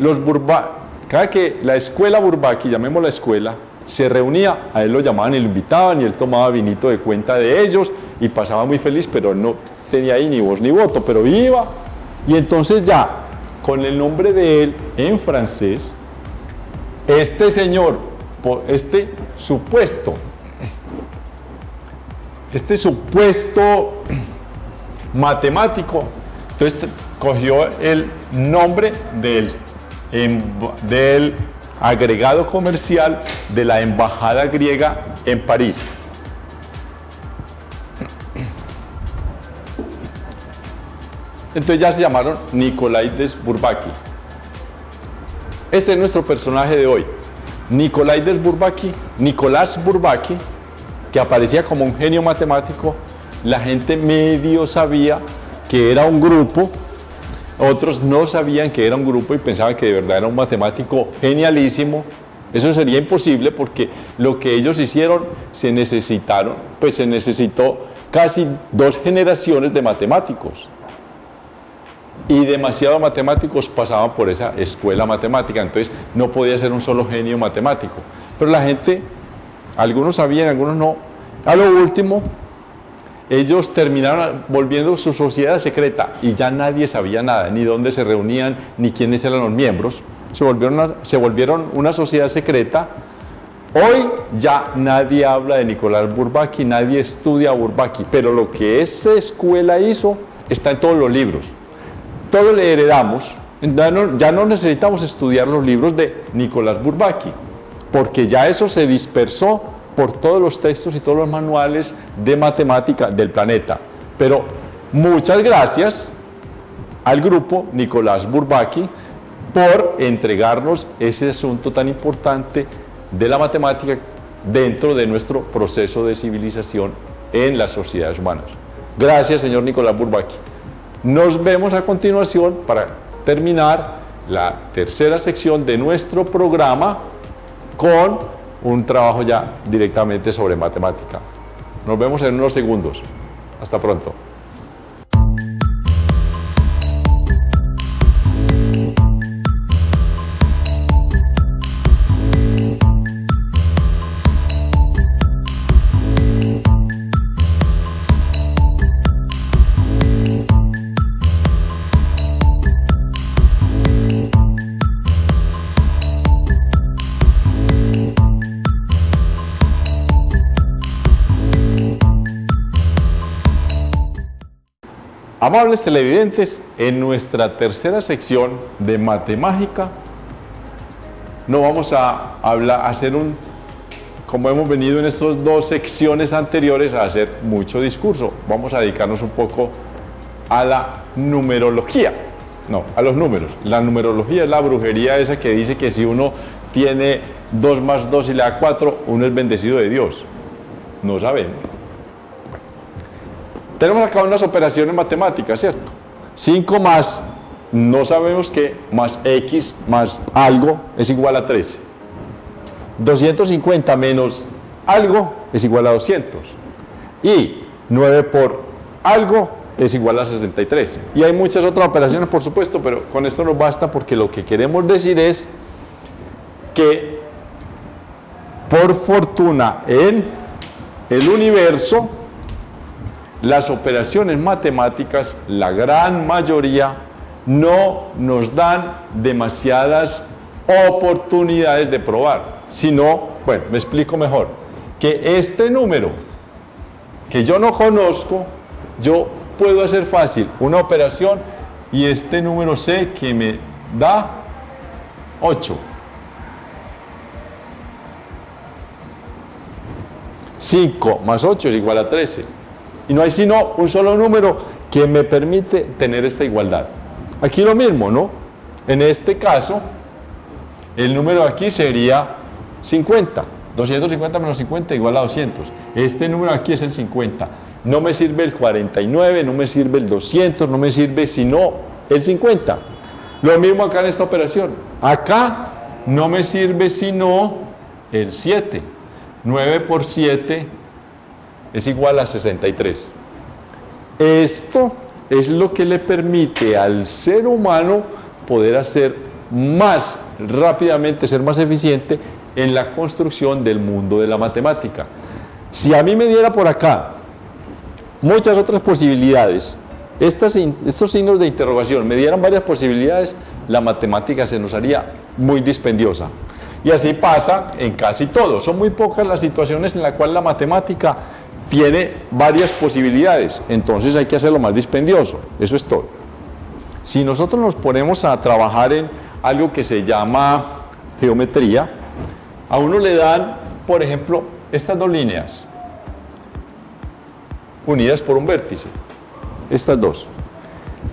la escuela Bourbaki, llamémosla escuela, se reunía, a él lo llamaban y lo invitaban, y él tomaba vinito de cuenta de ellos y pasaba muy feliz, pero no tenía ahí ni voz ni voto, pero iba. Y entonces ya, con el nombre de él en francés, este señor, este supuesto matemático, entonces cogió el nombre del agregado comercial de la embajada griega en París. Entonces ya se llamaron Nicolaides Bourbaki. Este es nuestro personaje de hoy. Nicolaides Bourbaki, Nicolás Bourbaki, que aparecía como un genio matemático. La gente medio sabía que era un grupo, otros no sabían que era un grupo y pensaban que de verdad era un matemático genialísimo. Eso sería imposible porque lo que ellos hicieron se necesitó casi 2 generaciones de matemáticos. y demasiados matemáticos pasaban por esa escuela matemática, entonces no podía ser un solo genio matemático. Pero la gente, algunos sabían, algunos no. A lo último, ellos terminaron volviendo su sociedad secreta y ya nadie sabía nada, ni dónde se reunían, ni quiénes eran los miembros. Se volvieron una sociedad secreta. Hoy ya nadie habla de Nicolás Bourbaki, nadie estudia a Bourbaki, pero lo que esa escuela hizo está en todos los libros. Todo le heredamos, ya no necesitamos estudiar los libros de Nicolás Bourbaki, porque ya eso se dispersó por todos los textos y todos los manuales de matemática del planeta. Pero muchas gracias al grupo Nicolás Bourbaki por entregarnos ese asunto tan importante de la matemática dentro de nuestro proceso de civilización en las sociedades humanas. Gracias, señor Nicolás Bourbaki. Nos vemos a continuación para terminar la tercera sección de nuestro programa con un trabajo ya directamente sobre matemática. Nos vemos en unos segundos. Hasta pronto. Amables televidentes, en nuestra tercera sección de matemática, no vamos a hacer como hemos venido en estas dos secciones anteriores, a hacer mucho discurso. Vamos a dedicarnos un poco a la numerología, a los números. La numerología es la brujería esa que dice que si uno tiene 2 más 2 y le da 4, uno es bendecido de Dios. No sabemos. Tenemos acá unas operaciones matemáticas, ¿cierto? 5 más, no sabemos qué, más X más algo es igual a 13. 250 menos algo es igual a 200. Y 9 por algo es igual a 63. Y hay muchas otras operaciones, por supuesto, pero con esto nos basta porque lo que queremos decir es que, por fortuna, en el universo, las operaciones matemáticas, la gran mayoría, no nos dan demasiadas oportunidades de probar, sino, bueno, me explico mejor, que este número que yo no conozco, yo puedo hacer fácil una operación y este número sé que me da 8. 5 más 8 es igual a 13. Y no hay sino un solo número que me permite tener esta igualdad. Aquí lo mismo, ¿no? En este caso, el número de aquí sería 50. 250 menos 50 igual a 200. Este número aquí es el 50. No me sirve el 49, no me sirve el 200, no me sirve sino el 50. Lo mismo acá en esta operación. Acá no me sirve sino el 7. 9 por 7 es igual a 63. Esto es lo que le permite al ser humano poder hacer más rápidamente, ser más eficiente en la construcción del mundo de la matemática. Si a mí me diera por acá muchas otras posibilidades, estos signos de interrogación me dieran varias posibilidades, la matemática se nos haría muy dispendiosa. Y así pasa en casi todo. Son muy pocas las situaciones en las cuales la matemática tiene varias posibilidades, entonces hay que hacerlo más dispendioso, eso es todo. Si nosotros nos ponemos a trabajar en algo que se llama geometría, a uno le dan, por ejemplo, estas dos líneas, unidas por un vértice, estas dos,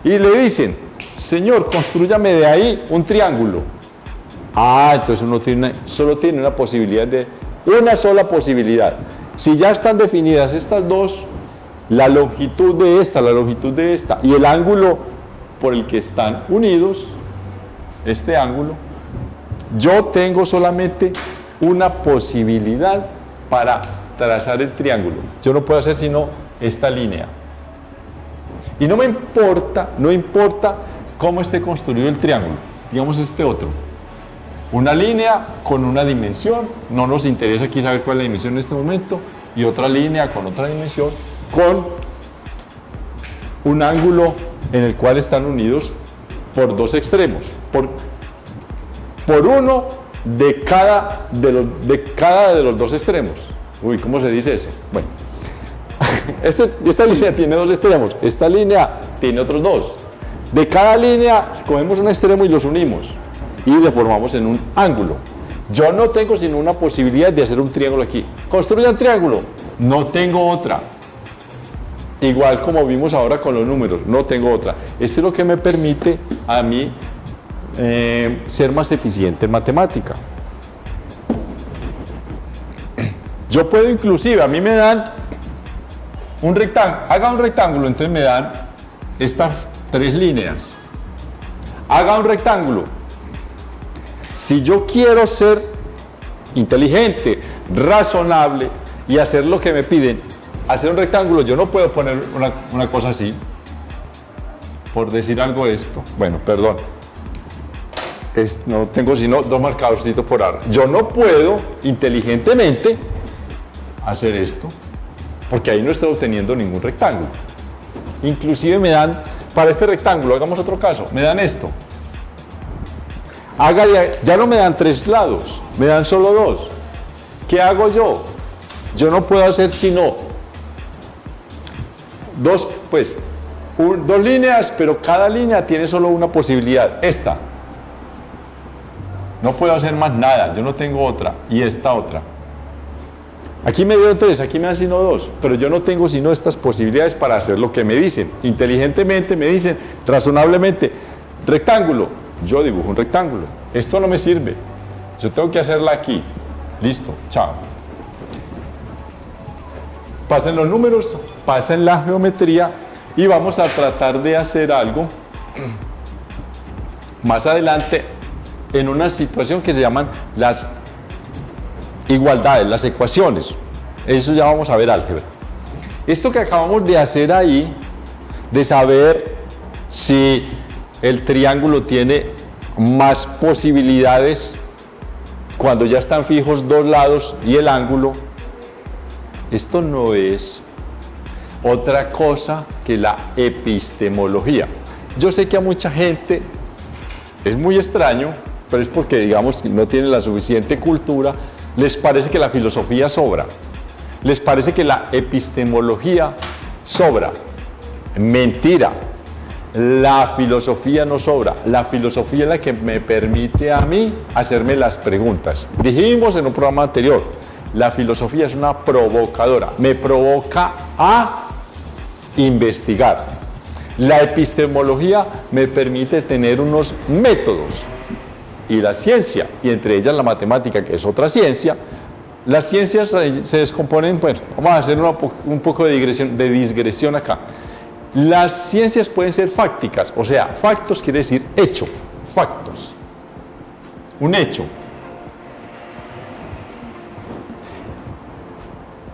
y le dicen, señor, constrúyame de ahí un triángulo. Entonces uno solo tiene una posibilidad una sola posibilidad. Si ya están definidas estas dos, la longitud de esta y el ángulo por el que están unidos, este ángulo, yo tengo solamente una posibilidad para trazar el triángulo. Yo no puedo hacer sino esta línea. Y no importa cómo esté construido el triángulo. Digamos este otro. Una línea con una dimensión, no nos interesa aquí saber cuál es la dimensión en este momento, y otra línea con otra dimensión, con un ángulo en el cual están unidos por dos extremos, por uno de cada de los dos extremos. Uy, ¿cómo se dice eso? Bueno, esta línea tiene dos extremos, esta línea tiene otros dos. De cada línea cogemos un extremo y los unimos y deformamos en un ángulo. Yo no tengo sino una posibilidad de hacer un triángulo aquí. Construya un triángulo, no tengo otra. Igual como vimos ahora con los números, no tengo otra. Esto es lo que me permite a mí ser más eficiente en matemática. Yo puedo inclusive, a mí me dan un rectángulo, haga un rectángulo, entonces me dan estas tres líneas. Haga un rectángulo. Si yo quiero ser inteligente, razonable y hacer lo que me piden, hacer un rectángulo, yo no puedo poner una cosa así, por decir algo de esto. Bueno, perdón. No tengo sino dos marcadorcitos por ahora. Yo no puedo inteligentemente hacer esto, porque ahí no estoy obteniendo ningún rectángulo. Inclusive me dan, para este rectángulo, hagamos otro caso, me dan esto. Ya no me dan tres lados, me dan solo dos. ¿Qué hago yo? Yo no puedo hacer sino dos líneas, pero cada línea tiene solo una posibilidad, esta. No puedo hacer más nada, yo no tengo otra, y esta otra. Aquí me dio tres, aquí me dan sino dos, pero yo no tengo sino estas posibilidades para hacer lo que me dicen. Inteligentemente me dicen, razonablemente, rectángulo, yo dibujo un rectángulo. Esto no me sirve, yo tengo que hacerla aquí. Listo, chao. Pasen los números, pasen la geometría y vamos a tratar de hacer algo más adelante en una situación que se llaman las igualdades, las ecuaciones. Eso ya vamos a ver álgebra. Esto que acabamos de hacer ahí, de saber si el triángulo tiene más posibilidades cuando ya están fijos dos lados y el ángulo, esto no es otra cosa que la epistemología. Yo sé que a mucha gente es muy extraño, pero es porque, digamos, no tiene la suficiente cultura. Les parece que la filosofía sobra, les parece que la epistemología sobra. Mentira, la filosofía no sobra, la filosofía es la que me permite a mí hacerme las preguntas. Dijimos en un programa anterior, la filosofía es una provocadora, me provoca a investigar. La epistemología me permite tener unos métodos. Y la ciencia, y entre ellas la matemática, que es otra ciencia, las ciencias se descomponen, bueno, vamos a hacer un poco de digresión acá. Las ciencias pueden ser fácticas, o sea, factos quiere decir hecho, factos, un hecho.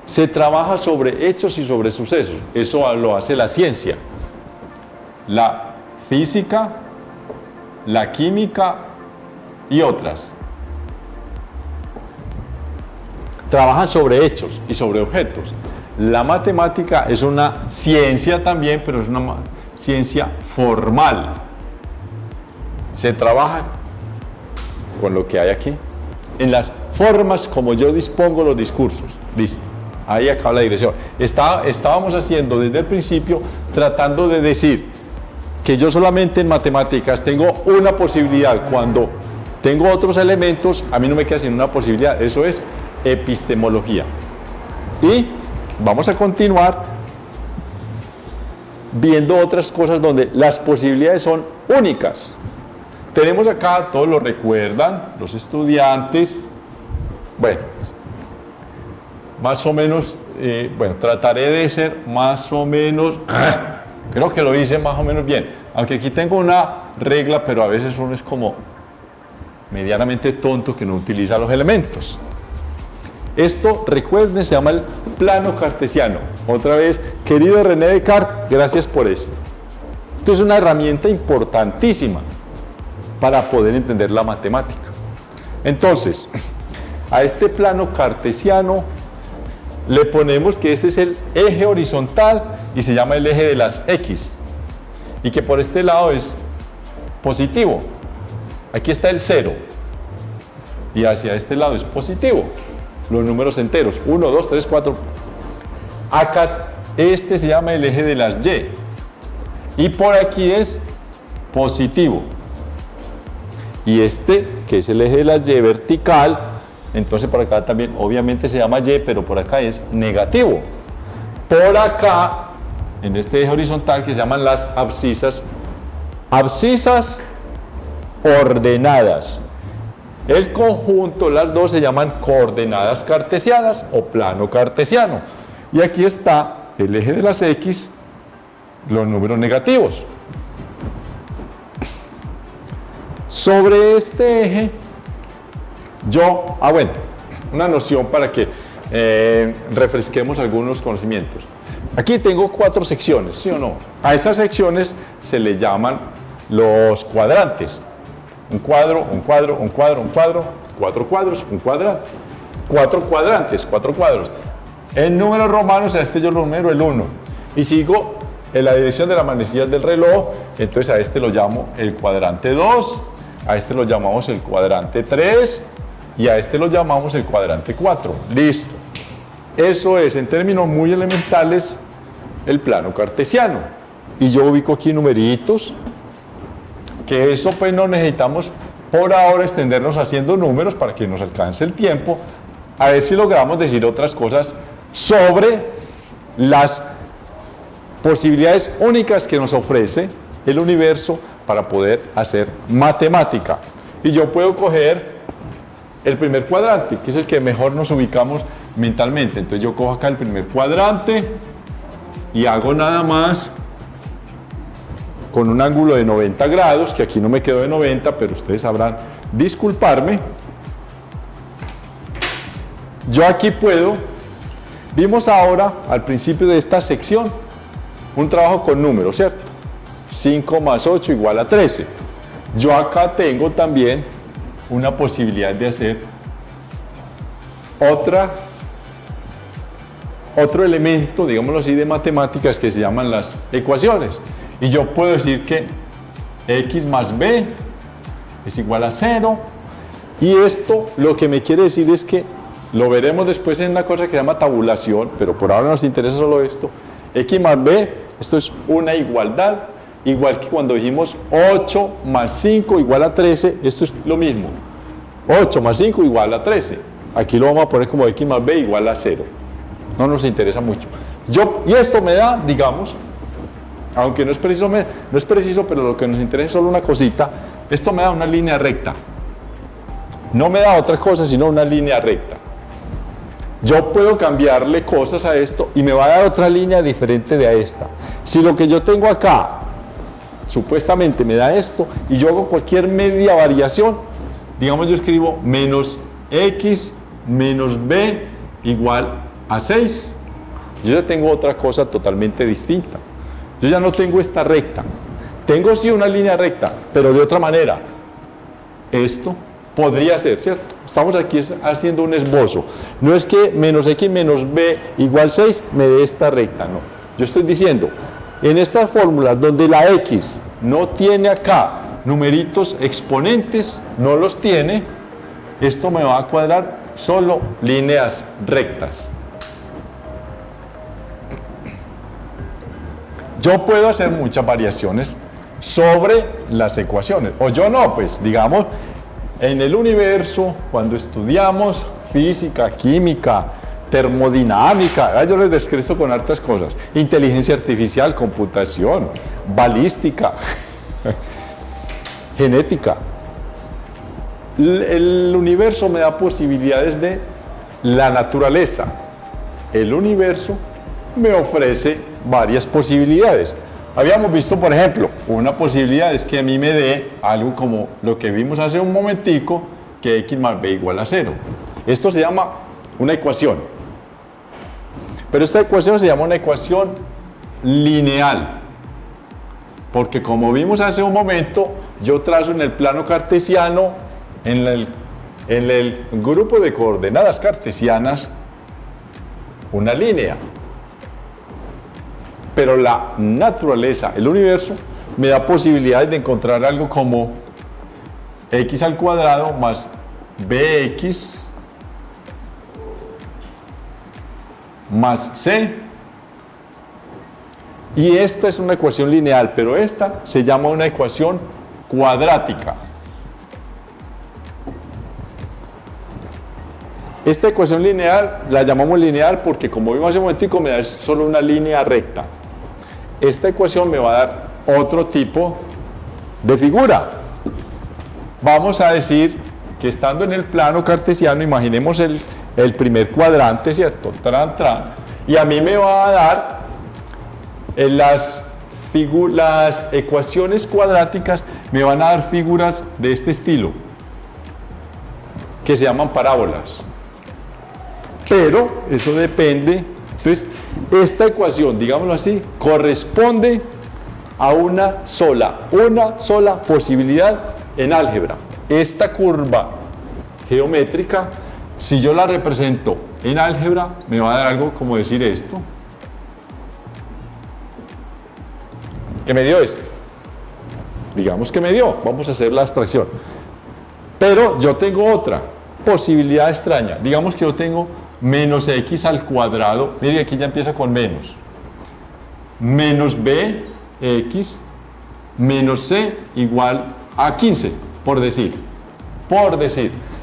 Se trabaja sobre hechos y sobre sucesos, eso lo hace la ciencia. La física, la química y otras trabajan sobre hechos y sobre objetos. La matemática es una ciencia también, pero es una ciencia formal. Se trabaja con lo que hay aquí, en las formas como yo dispongo los discursos. Listo, ahí acaba la digresión. Estábamos haciendo desde el principio, tratando de decir que yo solamente en matemáticas tengo una posibilidad. Cuando tengo otros elementos, a mí no me queda sino una posibilidad. Eso es epistemología. Y vamos a continuar viendo otras cosas donde las posibilidades son únicas. Tenemos acá, todos lo recuerdan, los estudiantes. Bueno, más o menos, trataré de ser más o menos, creo que lo hice más o menos bien. Aunque aquí tengo una regla, pero a veces uno es como medianamente tonto que no utiliza los elementos. Esto, recuerden, se llama el plano cartesiano. Otra vez, querido René Descartes, gracias por esto. Esto es una herramienta importantísima para poder entender la matemática. Entonces, a este plano cartesiano le ponemos que este es el eje horizontal y se llama el eje de las X, y que por este lado es positivo. Aquí está el 0 y hacia este lado es positivo, los números enteros, 1, 2, 3, 4. Acá este se llama el eje de las Y y por aquí es positivo, y este que es el eje de las Y vertical, entonces por acá también obviamente se llama Y, pero por acá es negativo. Por acá, en este eje horizontal que se llaman las abscisas ordenadas. El conjunto, las dos se llaman coordenadas cartesianas o plano cartesiano. Y aquí está el eje de las X, los números negativos. Sobre este eje, bueno, una noción para que refresquemos algunos conocimientos. Aquí tengo 4 secciones, ¿sí o no? A esas secciones se le llaman los cuadrantes. Un cuadro, un cuadro, un cuadro, un cuadro, 4 cuadros, un cuadrante. 4 cuadrantes, 4 cuadros. En números romanos a este yo lo numero el 1. Y sigo en la dirección de las manecillas del reloj, entonces a este lo llamo el cuadrante 2, a este lo llamamos el cuadrante 3 y a este lo llamamos el cuadrante 4. Listo. Eso es, en términos muy elementales, el plano cartesiano. Y yo ubico aquí numeritos, que eso pues no necesitamos por ahora extendernos haciendo números para que nos alcance el tiempo, a ver si logramos decir otras cosas sobre las posibilidades únicas que nos ofrece el universo para poder hacer matemática. Y yo puedo coger el primer cuadrante, que es el que mejor nos ubicamos mentalmente. Entonces yo cojo acá el primer cuadrante y hago nada más con un ángulo de 90 grados, que aquí no me quedó de 90, pero ustedes sabrán disculparme. Yo aquí vimos ahora al principio de esta sección un trabajo con números, ¿cierto? 5 más 8 igual a 13. Yo acá tengo también una posibilidad de hacer otro elemento, digámoslo así, de matemáticas que se llaman las ecuaciones. Y yo puedo decir que x más b es igual a 0. Y esto lo que me quiere decir es que, lo veremos después en una cosa que se llama tabulación, pero por ahora nos interesa solo esto. X más b, esto es una igualdad, igual que cuando dijimos 8 más 5 igual a 13, esto es lo mismo. 8 más 5 igual a 13. Aquí lo vamos a poner como x más b igual a 0. No nos interesa mucho. Y esto me da, digamos, aunque no es preciso, pero lo que nos interesa es solo una cosita, esto me da una línea recta. No me da otra cosa sino una línea recta. Yo puedo cambiarle cosas a esto y me va a dar otra línea diferente de a esta. Si lo que yo tengo acá supuestamente me da esto y yo hago cualquier media variación, digamos yo escribo menos x menos b igual a 6, yo ya tengo otra cosa totalmente distinta. Yo ya no tengo esta recta, tengo sí una línea recta, pero de otra manera. Esto podría ser, ¿cierto? Estamos aquí haciendo un esbozo. No es que menos x menos b igual 6 me dé esta recta, no. Yo estoy diciendo, en estas fórmulas donde la x no tiene acá numeritos exponentes, no los tiene, esto me va a cuadrar solo líneas rectas. Yo puedo hacer muchas variaciones sobre las ecuaciones, o yo no, pues digamos, en el universo, cuando estudiamos física, química, termodinámica, yo les describo con hartas cosas, inteligencia artificial, computación, balística, genética. El universo me da posibilidades de la naturaleza. El universo me ofrece varias posibilidades. Habíamos visto, por ejemplo, una posibilidad es que a mí me dé algo como lo que vimos hace un momentico, que x más b igual a 0. Esto se llama una ecuación. Pero esta ecuación se llama una ecuación lineal. Porque como vimos hace un momento, yo trazo en el plano cartesiano, en el grupo de coordenadas cartesianas, una línea. Pero la naturaleza, el universo, me da posibilidades de encontrar algo como x al cuadrado más bx más c. Y esta es una ecuación lineal, pero esta se llama una ecuación cuadrática. Esta ecuación lineal la llamamos lineal porque, como vimos hace un momentico, me da solo una línea recta. Esta ecuación me va a dar otro tipo de figura. Vamos a decir que estando en el plano cartesiano, imaginemos el primer cuadrante, ¿cierto? Tran, tran, y a mí me va a dar las ecuaciones cuadráticas, me van a dar figuras de este estilo, que se llaman parábolas. Pero eso depende. Entonces, esta ecuación, digámoslo así, corresponde a una sola posibilidad en álgebra. Esta curva geométrica, si yo la represento en álgebra, me va a dar algo como decir esto, que me dio esto. Digamos que me dio, vamos a hacer la abstracción. Pero yo tengo otra posibilidad extraña. Digamos que yo tengo menos x al cuadrado, mire, aquí ya empieza con menos bx menos c igual a 15, por decir.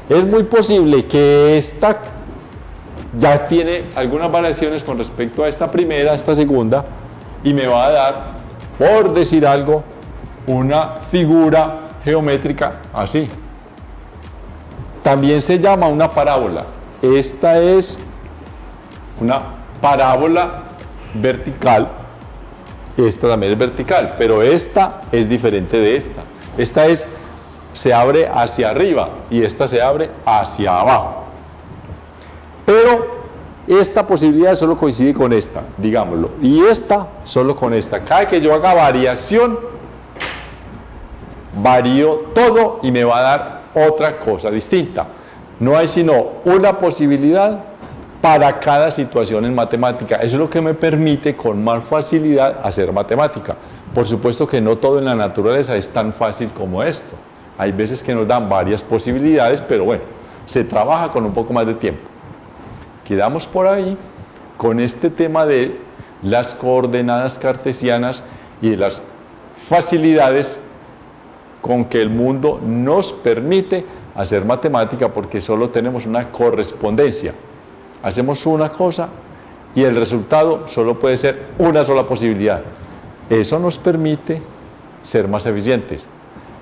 Es muy posible que esta ya tiene algunas variaciones con respecto a esta primera, a esta segunda, y me va a dar, por decir algo, una figura geométrica así. También se llama una parábola. Esta es una parábola vertical, esta también es vertical, pero esta es diferente de esta. Esta se abre hacia arriba y esta se abre hacia abajo. Pero esta posibilidad solo coincide con esta, digámoslo, y esta solo con esta. Cada que yo haga variación, varío todo y me va a dar otra cosa distinta. No hay sino una posibilidad para cada situación en matemática. Eso es lo que me permite con más facilidad hacer matemática. Por supuesto que no todo en la naturaleza es tan fácil como esto. Hay veces que nos dan varias posibilidades, pero bueno, se trabaja con un poco más de tiempo. Quedamos por ahí con este tema de las coordenadas cartesianas y de las facilidades con que el mundo nos permite hacer matemática, porque solo tenemos una correspondencia. Hacemos una cosa y el resultado solo puede ser una sola posibilidad. Eso nos permite ser más eficientes.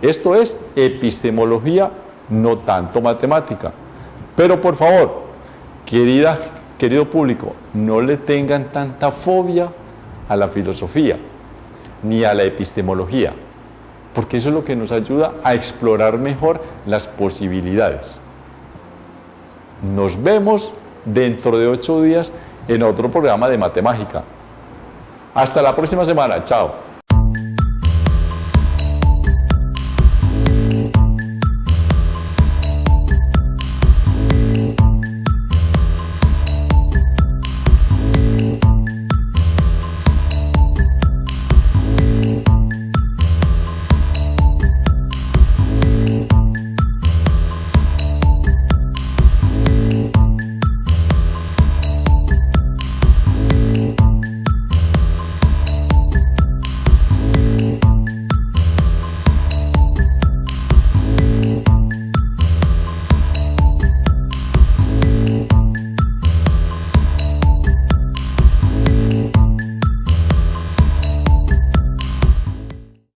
Esto es epistemología, no tanto matemática. Pero por favor, querido público, no le tengan tanta fobia a la filosofía ni a la epistemología, porque eso es lo que nos ayuda a explorar mejor las posibilidades. Nos vemos dentro de 8 días en otro programa de Matemágica. Hasta la próxima semana. Chao.